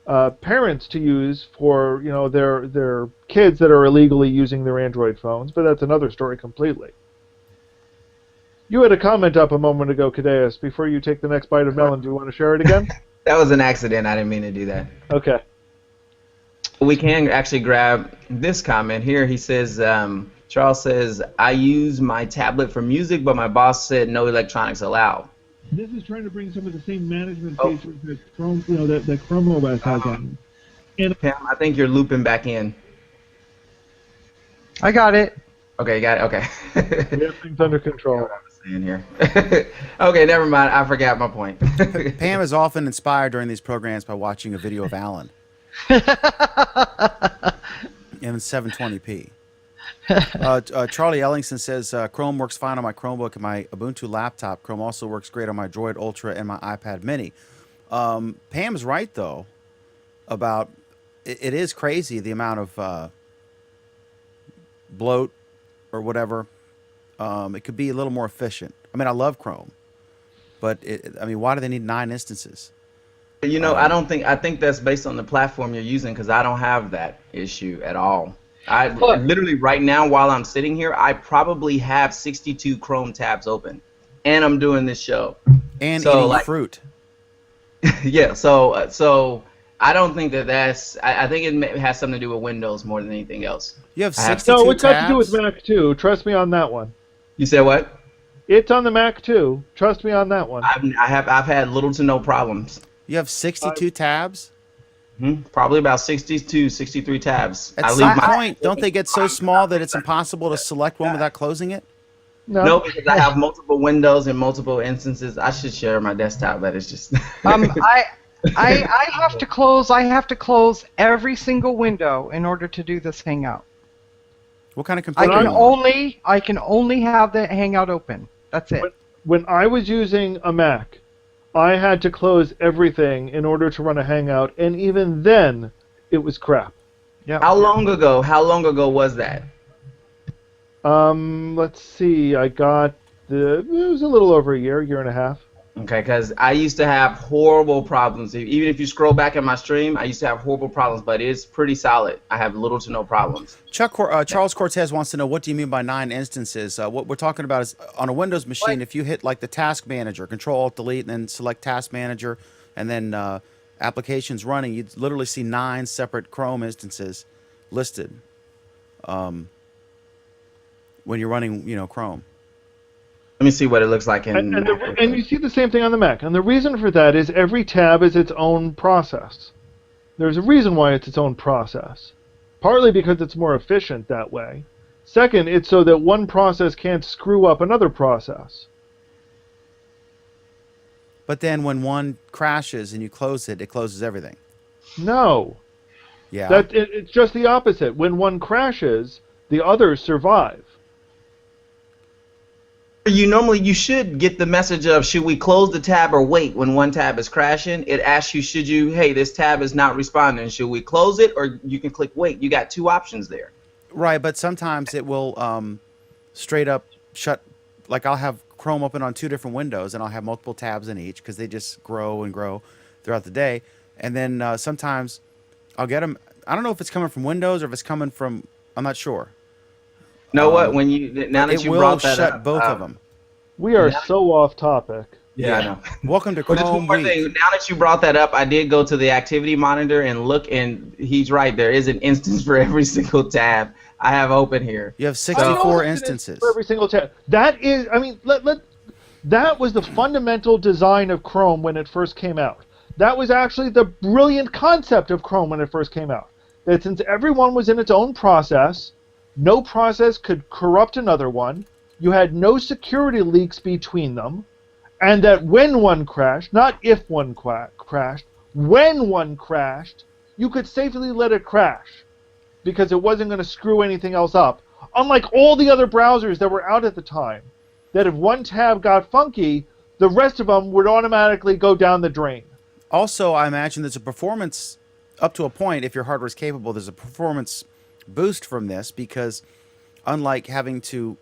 parents to use for, their kids that are illegally using their Android phones, but that's another story completely. You had a comment up a moment ago, Kadeaus. Before you take the next bite of melon, do you want to share it again? That was an accident. I didn't mean to do that. Okay. We can actually grab this comment here. He says, Charles says, I use my tablet for music, but my boss said no electronics allowed. This is trying to bring some of the same management features that Chrome, that Chrome OS has on it. And Pam, I think you're looping back in. I got it. Okay, you got it. Okay. we have things under control. What I was saying here. Okay, never mind. I forgot my point. Pam is often inspired during these programs by watching a video of Alan in 720p. Charlie Ellingson says, Chrome works fine on my Chromebook and my Ubuntu laptop. Chrome also works great on my Droid Ultra and my iPad mini. Pam's right, though, about it is crazy the amount of bloat or whatever. It could be a little more efficient. I mean, I love Chrome, but why do they need 9 instances? I think that's based on the platform you're using, because I don't have that issue at all. I literally right now while I'm sitting here, I probably have 62 Chrome tabs open, and I'm doing this show. And eating fruit. Yeah, so I don't think that's. I think it has something to do with Windows more than anything else. You have 62 No, it's got tabs? to do with Mac too. Trust me on that one. You said what? It's on the Mac too. Trust me on that one. I've had little to no problems. You have 62 tabs? Probably about 62, 63 tabs. At some point, don't they get so small that it's impossible to select one without closing it? No, because I have multiple windows and multiple instances. I should share my desktop, but it's just. I have to close. I have to close every single window in order to do this Hangout. What kind of computer? I can only have the Hangout open. That's it. When I was using a Mac, I had to close everything in order to run a Hangout, and even then, it was crap. Yeah. How long ago was that? Let's see. It was a little over a year and a half. Okay, because I used to have horrible problems. Even if you scroll back at my stream, I used to have horrible problems, but it's pretty solid. I have little to no problems. Charles Cortez wants to know, what do you mean by 9 instances? What we're talking about is on a Windows machine, if you hit like the Task Manager, Control-Alt-Delete, and then select Task Manager, and then applications running, you'd literally see 9 separate Chrome instances listed when you're running, Chrome. Let me see what it looks like in. And you see the same thing on the Mac. And the reason for that is every tab is its own process. There's a reason why it's its own process. Partly because it's more efficient that way. Second, it's so that one process can't screw up another process. But then when one crashes and you close it, it closes everything. No. Yeah. It's just the opposite. When one crashes, the others survive. You should get the message of, should we close the tab or wait when one tab is crashing? It asks you, hey, this tab is not responding. Should we close it, or you can click wait? You got 2 options there. Right, but sometimes it will straight up shut. Like I'll have Chrome open on 2 different windows, and I'll have multiple tabs in each because they just grow and grow throughout the day. And then sometimes I'll get them. I don't know if it's coming from Windows or if it's coming from. I'm not sure. Know what? Now that you brought that up, it will shut both of them. We are so off topic. Yeah, I know. Welcome to Just Chrome one more Week. thing. Now that you brought that up, I did go to the activity monitor and look, and he's right. There is an instance for every single tab I have open here. You have 64 instances. For every single tab. That is, that was the fundamental design of Chrome when it first came out. That was actually the brilliant concept of Chrome when it first came out. That since everyone was in its own process, no process could corrupt another one. You had no security leaks between them. And that when one crashed, not if one crashed, when one crashed, you could safely let it crash because it wasn't going to screw anything else up. Unlike all the other browsers that were out at the time, that if one tab got funky, the rest of them would automatically go down the drain. Also, I imagine there's a performance, up to a point, if your hardware is capable, there's a performance boost from this, because unlike having to,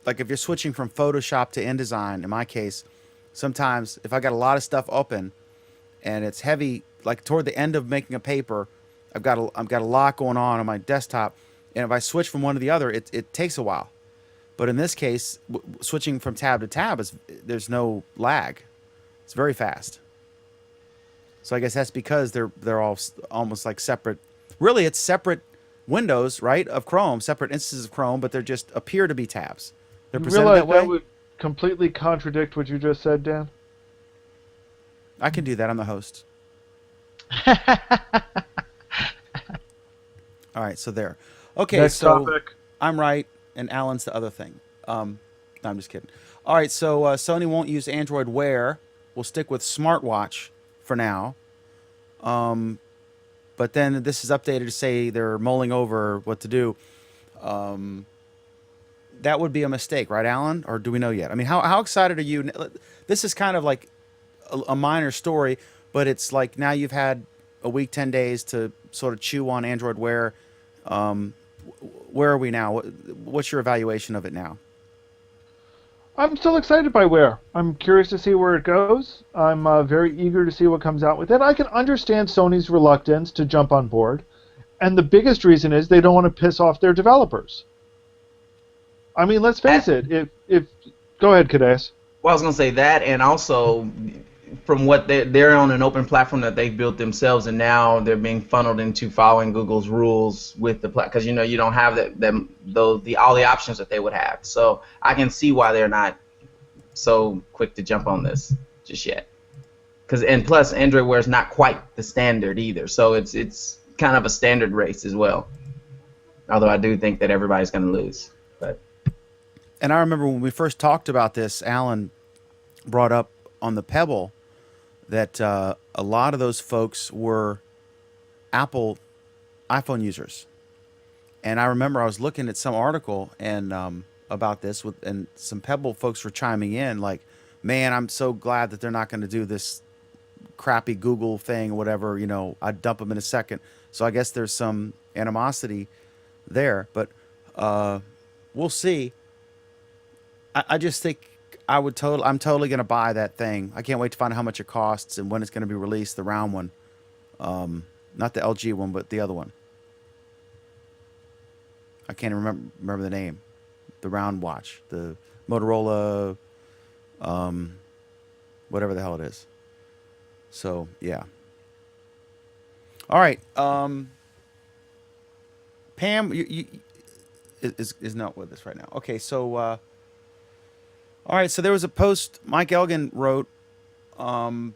like if you're switching from Photoshop to InDesign, in my case, sometimes if I got a lot of stuff open and it's heavy, like toward the end of making a paper, I've got a lot going on my desktop, and if I switch from one to the other, it takes a while. But in this case, switching from tab to tab, there's no lag. It's very fast. So I guess that's because they're all almost like separate. Really, it's separate windows, right, of Chrome, separate instances of Chrome, but they just appear to be tabs. They're You presented realize that way. that would completely contradict what you just said, Dan? I can do that. I'm the host. All right, so there. Okay, Next so topic. I'm right, and Alan's the other thing. No, I'm just kidding. All right, so Sony won't use Android Wear. We'll stick with smartwatch for now. But then this is updated to say they're mulling over what to do. That would be a mistake, right, Alan? Or do we know yet? I mean, how excited are you? This is kind of like a minor story, but it's like now you've had a week, 10 days to sort of chew on Android Wear. Where are we now? What's your evaluation of it now? I'm still excited by Wear. I'm curious to see where it goes. I'm very eager to see what comes out with it. I can understand Sony's reluctance to jump on board, and the biggest reason is they don't want to piss off their developers. I mean, let's face it. If go ahead, Kadeaus. Well, I was gonna say that, and also from what they're on an open platform that they've built themselves, and now they're being funneled into following Google's rules with the because you don't have all the options that they would have. So I can see why they're not so quick to jump on this just yet. And plus Android Wear is not quite the standard either, so it's kind of a standard race as well. Although I do think that everybody's gonna lose, but. And I remember when we first talked about this, Alan brought up on the Pebble that a lot of those folks were Apple iPhone users. And I remember I was looking at some article and about this, and some Pebble folks were chiming in like, man, I'm so glad that they're not going to do this crappy Google thing or whatever. I'd dump them in a second. So I guess there's some animosity there. But we'll see. I just think I'm totally going to buy that thing. I can't wait to find out how much it costs and when it's going to be released, the round one. Not the LG one, but the other one. I can't remember the name. The round watch. The Motorola, whatever the hell it is. So, yeah. All right. Pam you is not with us right now. Okay, so... all right, so there was a post Mike Elgin wrote about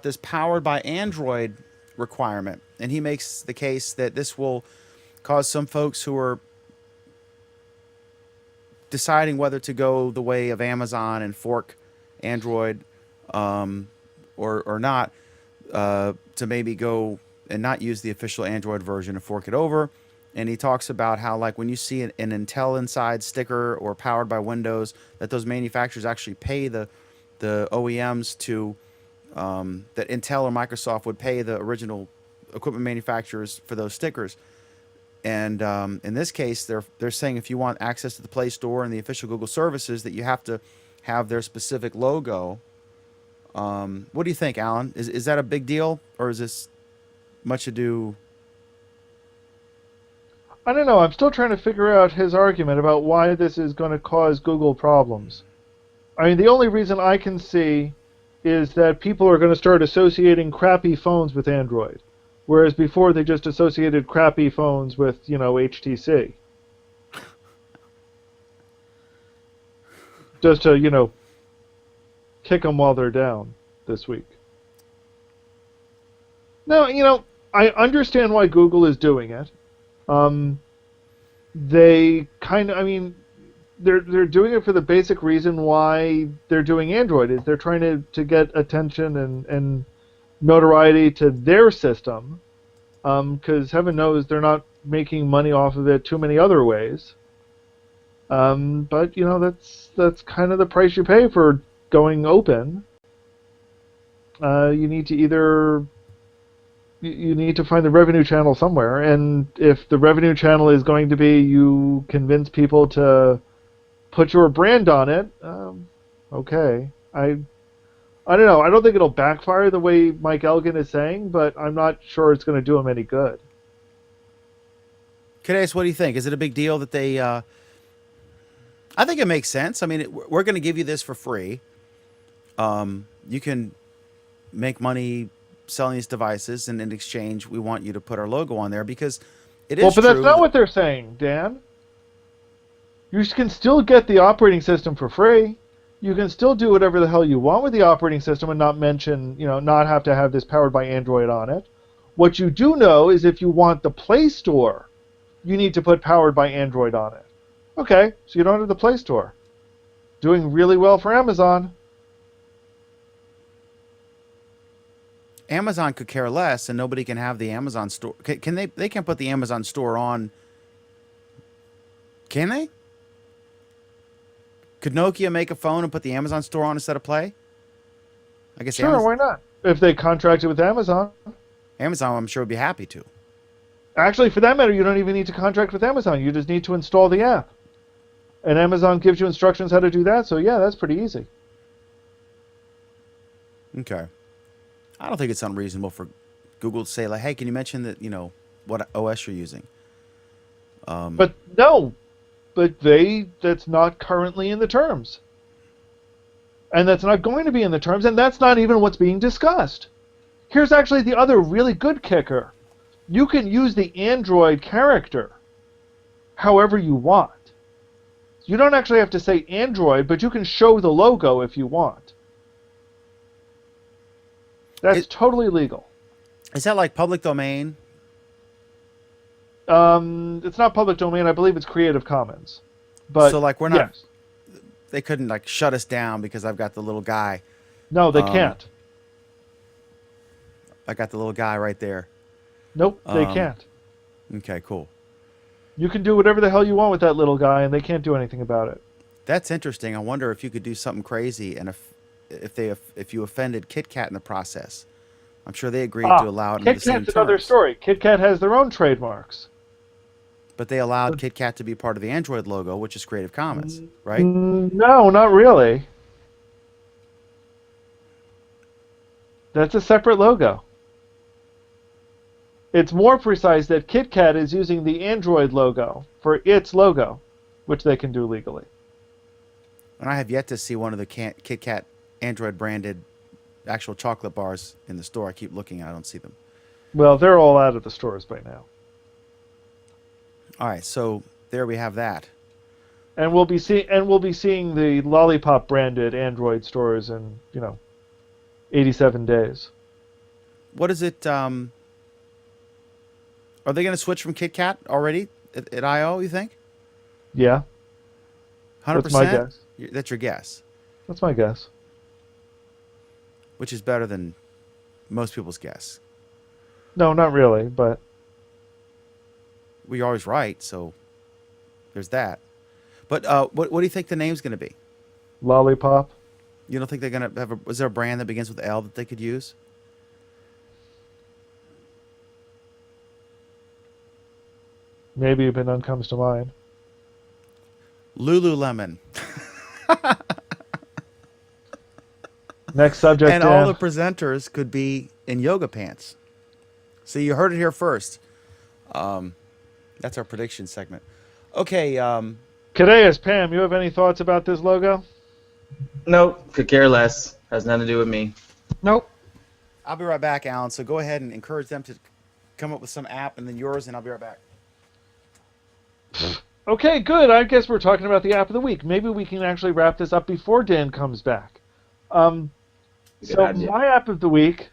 this powered by Android requirement. And he makes the case that this will cause some folks who are deciding whether to go the way of Amazon and fork Android or not, to maybe go and not use the official Android version and fork it over. And he talks about how, like, when you see an Intel Inside sticker or powered by Windows, that those manufacturers actually pay the OEMs to, that Intel or Microsoft would pay the original equipment manufacturers for those stickers. And in this case, they're saying if you want access to the Play Store and the official Google services, that you have to have their specific logo. What do you think, Alan? Is that a big deal, or is this much ado? I don't know. I'm still trying to figure out his argument about why this is going to cause Google problems. I mean, the only reason I can see is that people are going to start associating crappy phones with Android, whereas before they just associated crappy phones with, HTC. Just to, kick them while they're down this week. Now, I understand why Google is doing it. They kind of, they're doing it for the basic reason why they're doing Android, is they're trying to get attention and notoriety to their system, because heaven knows they're not making money off of it too many other ways. But you know, that's kind of the price you pay for going open. You need to either you need to find the revenue channel somewhere, and if the revenue channel is going to be you convince people to put your brand on it, okay. I don't know. I don't think it'll backfire the way Mike Elgin is saying, but I'm not sure it's going to do him any good. Kadeaus, what do you think? Is it a big deal that they... I think it makes sense. I mean, we're going to give you this for free. You can make money selling these devices, and in exchange, we want you to put our logo on there because it is well, but true that's not what they're saying, Dan. You can still get the operating system for free. You can still do whatever the hell you want with the operating system and not mention, not have to have this powered by Android on it. What you do know is if you want the Play Store, you need to put powered by Android on it. Okay, so you don't have the Play Store. Doing really well for Amazon. Amazon could care less, and nobody can have the Amazon store. Can they? They can't put the Amazon store on. Can they? Could Nokia make a phone and put the Amazon store on instead of Play? I guess Sure, why not? If they contracted with Amazon. Amazon, I'm sure, would be happy to. Actually, for that matter, you don't even need to contract with Amazon. You just need to install the app. And Amazon gives you instructions how to do that, so yeah, that's pretty easy. Okay. I don't think it's unreasonable for Google to say, like, hey, can you mention that, what OS you're using? But no. But that's not currently in the terms. And that's not going to be in the terms, and that's not even what's being discussed. Here's actually the other really good kicker. You can use the Android character however you want. You don't actually have to say Android, but you can show the logo if you want. That's totally legal. Is that like public domain? It's not public domain. I believe it's Creative Commons. But so, like, we're not... Yes. They couldn't, like, shut us down because I've got the little guy. No, they can't. I got the little guy right there. Nope, they can't. Okay, cool. You can do whatever the hell you want with that little guy, and they can't do anything about it. That's interesting. I wonder if you could do something crazy, and if you offended KitKat in the process. I'm sure they agreed to allow it in the same terms. KitKat's another story. KitKat has their own trademarks. But they allowed KitKat to be part of the Android logo, which is Creative Commons, right? No, not really. That's a separate logo. It's more precise that KitKat is using the Android logo for its logo, which they can do legally. And I have yet to see one of the KitKat Android-branded actual chocolate bars in the store. I keep looking, I don't see them. Well, they're all out of the stores by now. All right, so there we have that. And we'll be seeing the Lollipop branded Android stores in 87 days. What is it? Are they going to switch from KitKat already at I/O? You think? Yeah. 100%. That's my guess. That's your guess. That's my guess. Which is better than most people's guess. No, not really, but We're always right, so there's that. But what do you think the name's going to be? Lollipop. You don't think they're going to have is there a brand that begins with L that they could use? Maybe, but none comes to mind. Lululemon. Next subject, And Dan. all the presenters could be in yoga pants. See, you heard it here first. That's our prediction segment. Okay. Kadeaus, Pam, you have any thoughts about this logo? Nope, could care less. Has nothing to do with me. Nope. I'll be right back, Alan. So go ahead and encourage them to come up with some app and then yours, and I'll be right back. Okay, good. I guess we're talking about the app of the week. Maybe we can actually wrap this up before Dan comes back. So idea. my app of the week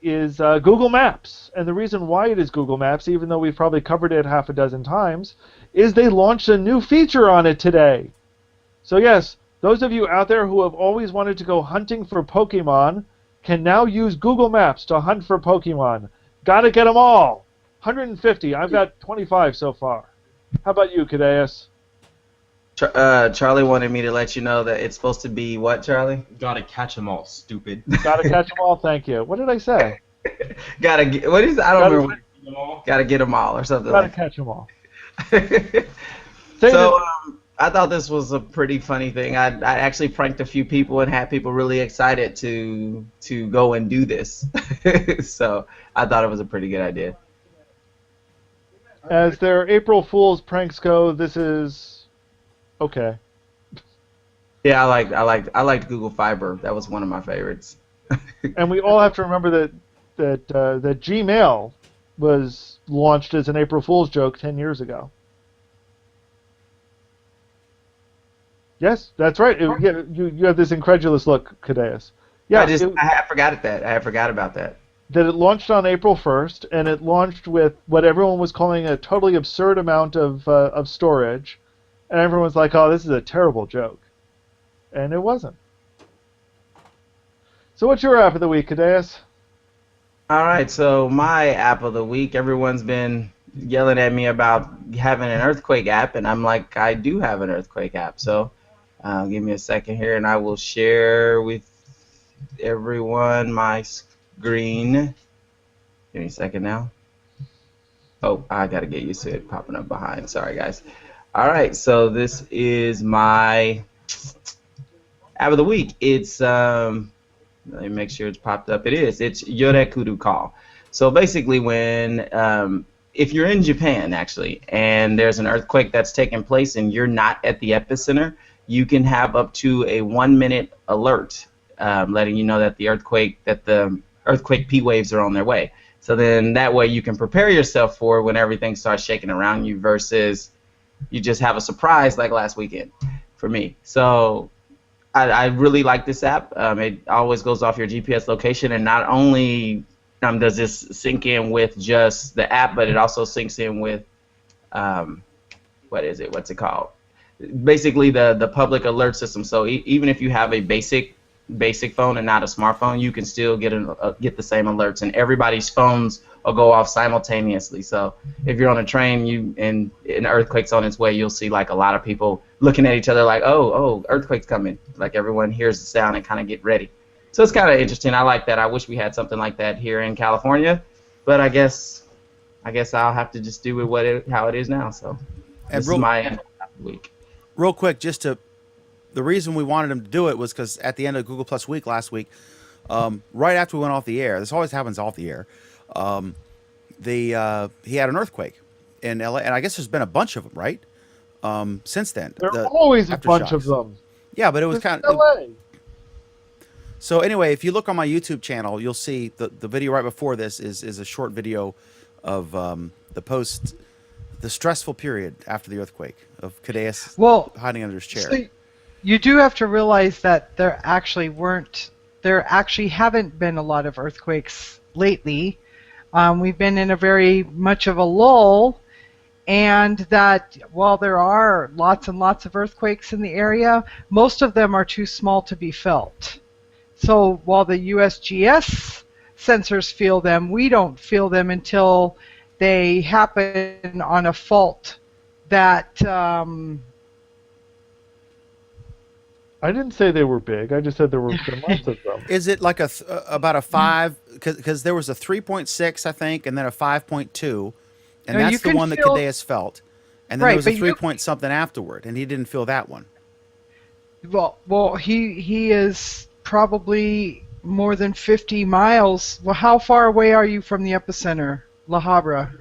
is Google Maps. And the reason why it is Google Maps, even though we've probably covered it half a dozen times, is they launched a new feature on it today. So yes, Those of you out there who have always wanted to go hunting for Pokemon can now use Google Maps to hunt for Pokemon. Gotta get them all. 150. I've got 25 so far. How about you, Kadeaus? Charlie wanted me to let you know that it's supposed to be what, Charlie? Gotta catch them all, stupid. Gotta catch them all. Thank you. What did I say? Gotta get, what is, I don't Gotta remember. Gotta get them all or something Gotta like catch them all. that. Say So that- I thought this was a pretty funny thing. I actually pranked a few people and had people really excited to go and do this. So I thought it was a pretty good idea. As their April Fool's pranks go, this is okay. Yeah, I liked Google Fiber. That was one of my favorites. And we all have to remember that Gmail was launched as an April Fool's joke 10 years ago. Yes, that's right. You have this incredulous look, Kadeaus. Yes, I forgot that. I forgot about that. That it launched on April 1st, and it launched with what everyone was calling a totally absurd amount of storage, and everyone was like, "Oh, this is a terrible joke," and it wasn't. So, what's your app of the week, Kadeaus? All right, so my app of the week, everyone's been yelling at me about having an earthquake app, and I'm like, I do have an earthquake app. So give me a second here, and I will share with everyone my screen. Give me a second now. Oh, I got to get used to it popping up behind. Sorry, guys. All right, so this is my app of the week. It's let me make sure it's popped up. It is. It's Yurekuru call. So basically, when if you're in Japan actually, and there's an earthquake that's taking place, and you're not at the epicenter, you can have up to a 1-minute alert, letting you know that the earthquake P waves are on their way. So then that way you can prepare yourself for when everything starts shaking around you, versus you just have a surprise like last weekend for me. So I really like this app. It always goes off your GPS location, and not only does this sync in with just the app, but it also syncs in with what's it called? Basically the public alert system. So even if you have a basic phone and not a smartphone, you can still get the same alerts, and everybody's phones will go off simultaneously. So if you're on a train and an earthquake's on its way, you'll see like a lot of people looking at each other like, oh, earthquake's coming. Like everyone hears the sound and kind of get ready. So it's kind of interesting. I like that. I wish we had something like that here in California, but I guess I'll have to just do it how it is now. So this is my week. Real quick, the reason we wanted him to do it was because at the end of Google Plus Week last week, right after we went off the air, this always happens off the air, he had an earthquake in LA, and I guess there's been a bunch of them, right? Since then. There are always a bunch of them. Yeah, but it was kind of... LA. So anyway, if you look on my YouTube channel, you'll see the video right before this is a short video of the stressful period after the earthquake of Kadeaus hiding under his chair. So you do have to realize that there actually haven't been a lot of earthquakes lately. We've been in a very much of a lull, and that while there are lots and lots of earthquakes in the area, most of them are too small to be felt. So while the USGS sensors feel them, we don't feel them until they happen on a fault that... I didn't say they were big. I just said there were lots of them. Is it like about a 5? Because there was a 3.6, I think, and then a 5.2, and that's the one that Kadeaus felt. And then there was a 3 point something afterward, and he didn't feel that one. Well, he is probably more than 50 miles. Well, how far away are you from the epicenter, La Habra?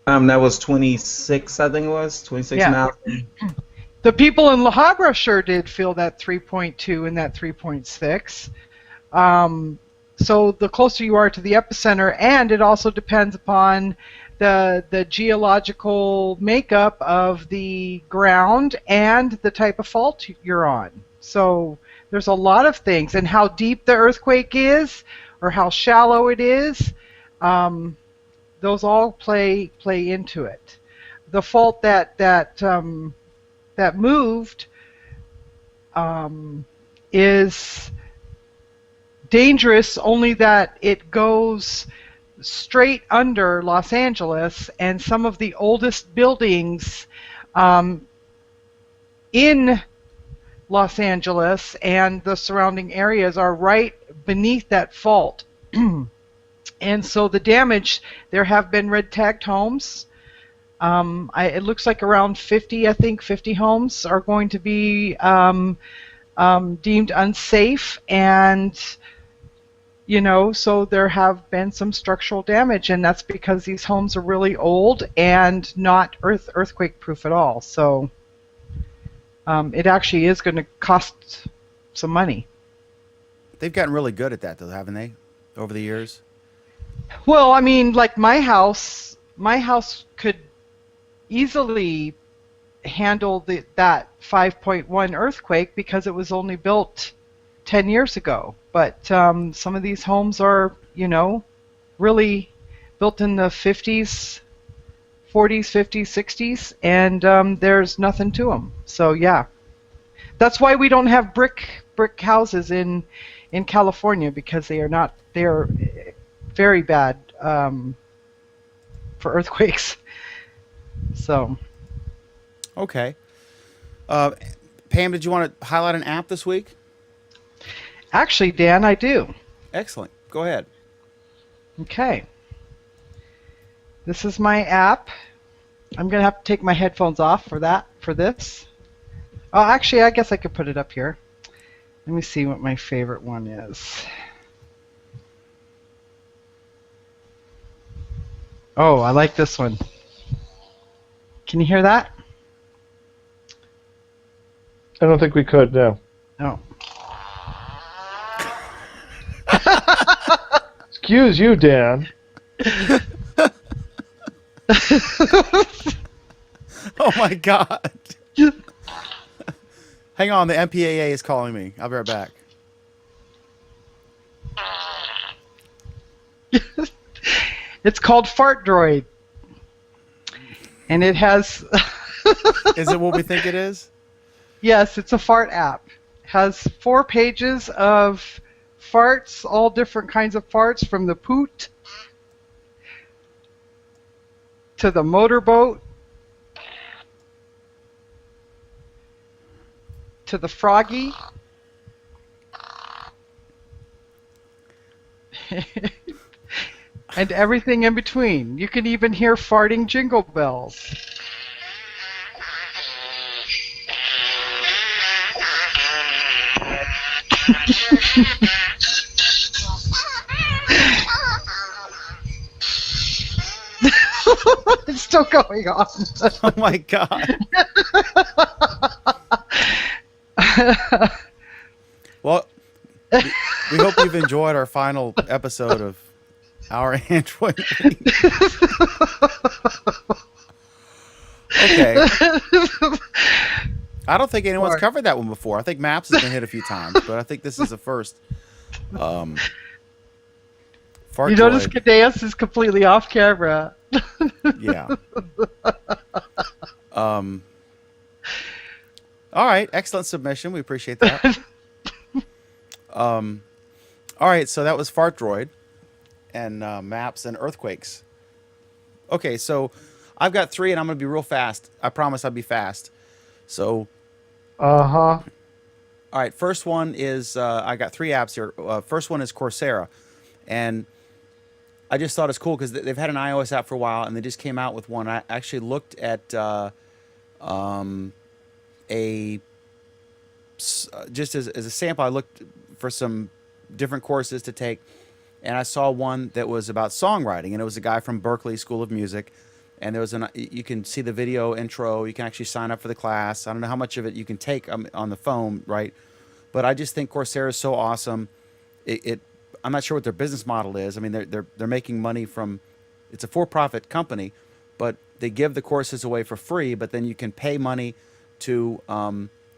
That was 26, I think it was 26 miles. The people in La Habra sure did feel that 3.2 and that 3.6. So the closer you are to the epicenter, and it also depends upon the geological makeup of the ground and the type of fault you're on. So there's a lot of things, and how deep the earthquake is, or how shallow it is. Those all play into it. The fault that moved is dangerous only that it goes straight under Los Angeles, and some of the oldest buildings in Los Angeles and the surrounding areas are right beneath that fault. And so the damage, there have been red tagged homes. It looks like around 50, I think 50 homes are going to be deemed unsafe, and so there have been some structural damage, and that's because these homes are really old and not earthquake proof at all. So it actually is going to cost some money. They've gotten really good at that, though, haven't they, over the years? Well, I mean, like my house could easily handle that 5.1 earthquake because it was only built 10 years ago. But some of these homes are, really built in the 50s, 40s, 50s, 60s, and there's nothing to them. So yeah, that's why we don't have brick houses in California, because they are very bad for earthquakes. So. Okay. Pam, did you want to highlight an app this week? Actually, Dan, I do. Excellent. Go ahead. Okay. This is my app. I'm going to have to take my headphones off for this. Oh, actually, I guess I could put it up here. Let me see what my favorite one is. Oh, I like this one. Can you hear that? I don't think we could, no. No. Excuse you, Dan. Oh my God. Hang on, the MPAA is calling me. I'll be right back. It's called Fartdroid. And it has... Is it what we think it is? Yes, it's a fart app. It has 4 pages of farts, all different kinds of farts, from the poot to the motorboat to the froggy. And everything in between. You can even hear farting jingle bells. It's still going on. Oh my God. Well, we hope you've enjoyed our final episode of Our Android Week. Okay. I don't think anyone's covered that one before. I think Maps has been hit a few times, but I think this is the first. Fartdroid. You notice Kadeaus is completely off camera. Yeah. All right. Excellent submission. We appreciate that. All right. So that was Fartdroid and Maps and Earthquakes. Okay. So I've got 3 and I'm going to be real fast. I promise I'll be fast. So. Uh-huh. All right. First one is, I got 3 apps here. First one is Coursera. And I just thought it's cool because they've had an iOS app for a while, and they just came out with one. I actually looked at just as a sample, I looked for some different courses to take, and I saw one that was about songwriting, and it was a guy from Berklee School of Music, and there was you can see the video intro. You can actually sign up for the class. I don't know how much of it you can take on the phone, right? But I just think Coursera is so awesome. I'm not sure what their business model is. I mean, they're making money from, it's a for-profit company, but they give the courses away for free. But then you can pay money to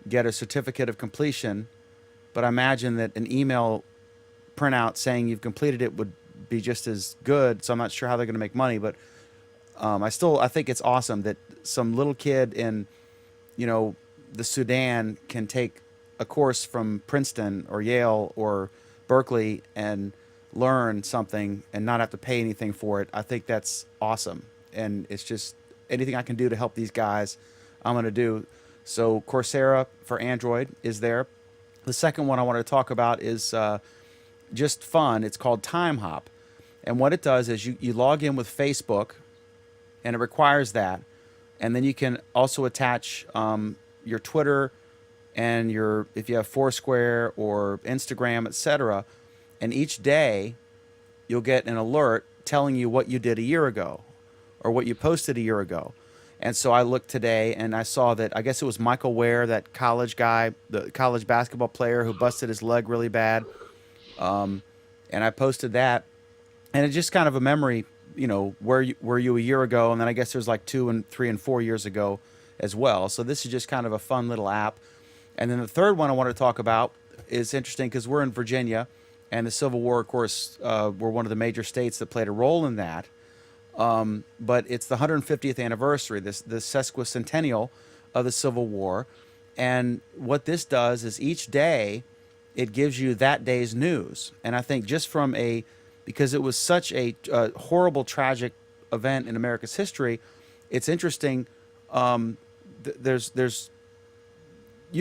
get a certificate of completion. But I imagine that an email printout saying you've completed it would be just as good. So I'm not sure how they're going to make money. But I think it's awesome that some little kid in, the Sudan can take a course from Princeton or Yale or Berkeley and learn something and not have to pay anything for it, I think that's awesome. And it's just anything I can do to help these guys, I'm going to do. So Coursera for Android is there. The second one I want to talk about is just fun. It's called Time Hop. And what it does is you log in with Facebook, and it requires that. And then you can also attach your Twitter and if you have Foursquare or Instagram, etc. And each day you'll get an alert telling you what you did a year ago or what you posted a year ago. And so I looked today and I saw that, I guess it was Michael Ware, that college guy, the college basketball player who busted his leg really bad. And I posted that. And it's just kind of a memory, where you a year ago, and then I guess there's like 2 and 3 and 4 years ago as well. So this is just kind of a fun little app. And then the third one I want to talk about is interesting because we're in Virginia, and the Civil War, of course, we're one of the major states that played a role in that. But it's the 150th anniversary, the sesquicentennial of the Civil War. And what this does is each day it gives you that day's news. And I think just because it was such a horrible, tragic event in America's history, it's interesting. You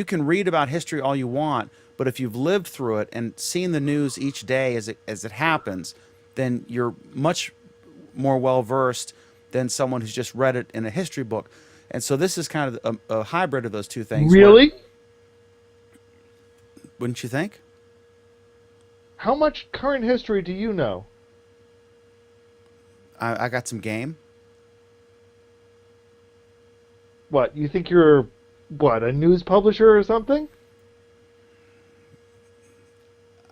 can read about history all you want, but if you've lived through it and seen the news each day as it happens, then you're much more well versed than someone who's just read it in a history book. And so this is kind of a hybrid of those two things. Really? Wouldn't you think? How much current history do you know? I got some game. What, you think you're, a news publisher or something?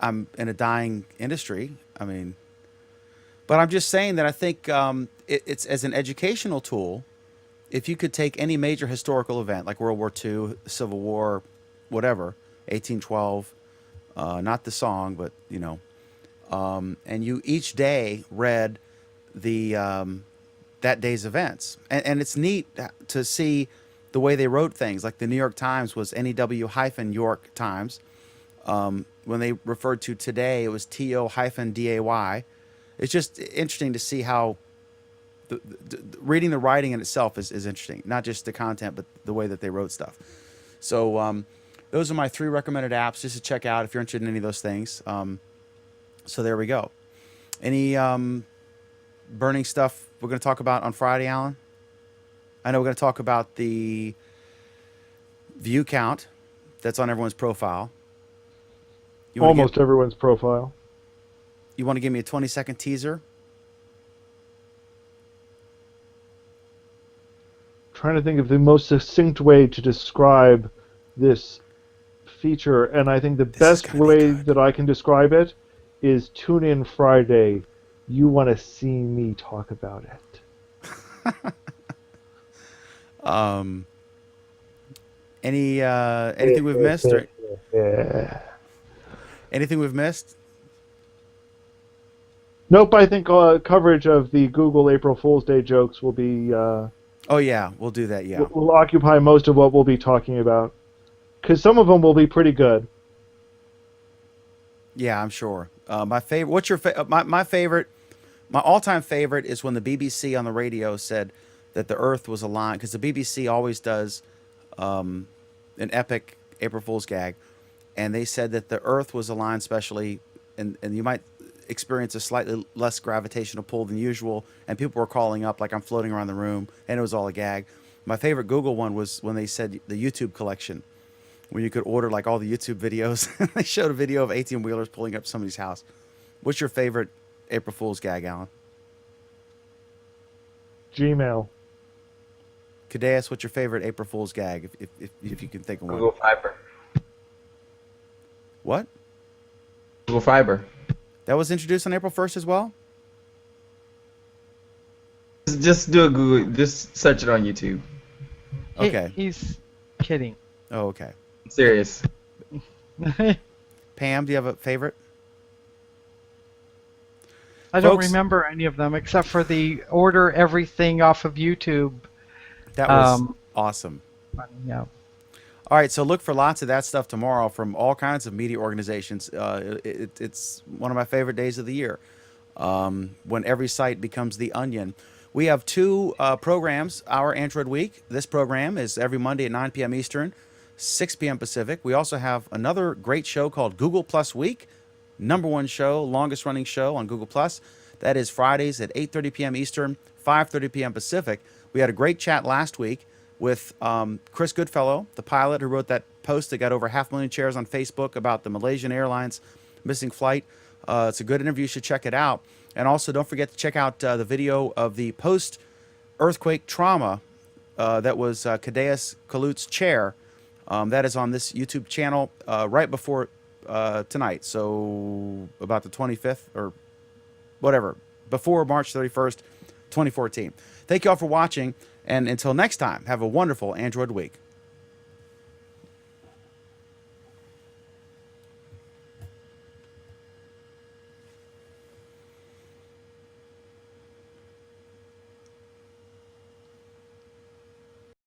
I'm in a dying industry. But I'm just saying that I think it's as an educational tool, if you could take any major historical event like World War II, Civil War, whatever, 1812, not the song, but and you each day read that day's events, and it's neat to see the way they wrote things. Like the New York Times was NEW-York Times. When they referred to today, it was TO-DAY. It's just interesting to see how reading the writing in itself is interesting, not just the content, but the way that they wrote stuff. So those are my 3 recommended apps just to check out if you're interested in any of those things. So there we go. Any burning stuff we're going to talk about on Friday, Alan? I know we're going to talk about the view count that's on everyone's profile. Almost everyone's profile. You want to give me a 20-second teaser? Trying to think of the most succinct way to describe this feature, and I think the best way that I can describe it is tune in Friday. You want to see me talk about it. Anything we've missed? Yeah. Anything we've missed? Nope, I think coverage of the Google April Fool's Day jokes will be... oh, yeah, we'll do that, yeah. Will occupy most of what we'll be talking about. Because some of them will be pretty good. Yeah, I'm sure. My favorite. What's your my favorite? My all-time favorite is when the BBC on the radio said that the Earth was aligned, because the BBC always does an epic April Fool's gag, and they said that the Earth was aligned specially, and you might experience a slightly less gravitational pull than usual, and people were calling up like I'm floating around the room, and it was all a gag. My favorite Google one was when they said the YouTube collection, where you could order like all the YouTube videos. They showed a video of 18-wheelers pulling up somebody's house. What's your favorite April Fool's gag, Alan? Gmail. Kadeaus, what's your favorite April Fool's gag, if you can think of one? Google Fiber. What? Google Fiber. That was introduced on April 1st as well? Just do a Google. Just search it on YouTube. Okay. He's kidding. Oh, okay. I'm serious. Pam, do you have a favorite? I don't Folks, remember any of them except for the order everything off of YouTube. That was awesome. Yeah. All right, so look for lots of that stuff tomorrow from all kinds of media organizations. It's one of my favorite days of the year, when every site becomes the Onion. We have two programs, Our Android Week. This program is every Monday at 9 p.m. Eastern, 6 p.m. Pacific. We also have another great show called Google Plus Week, #1 show, longest running show on Google Plus. That is Fridays at 8:30 p.m. Eastern, 5:30 p.m. Pacific. We had a great chat last week with Chris Goodfellow, the pilot who wrote that post that got over 500,000 shares on Facebook about the Malaysian Airlines missing flight. It's a good interview. You should check it out. And also, don't forget to check out the video of the post-earthquake trauma that was Kadeaus Couloute's chair. That is on this YouTube channel right before tonight. So about the 25th or whatever, before March 31st, 2014. Thank you all for watching. And until next time, have a wonderful Android week.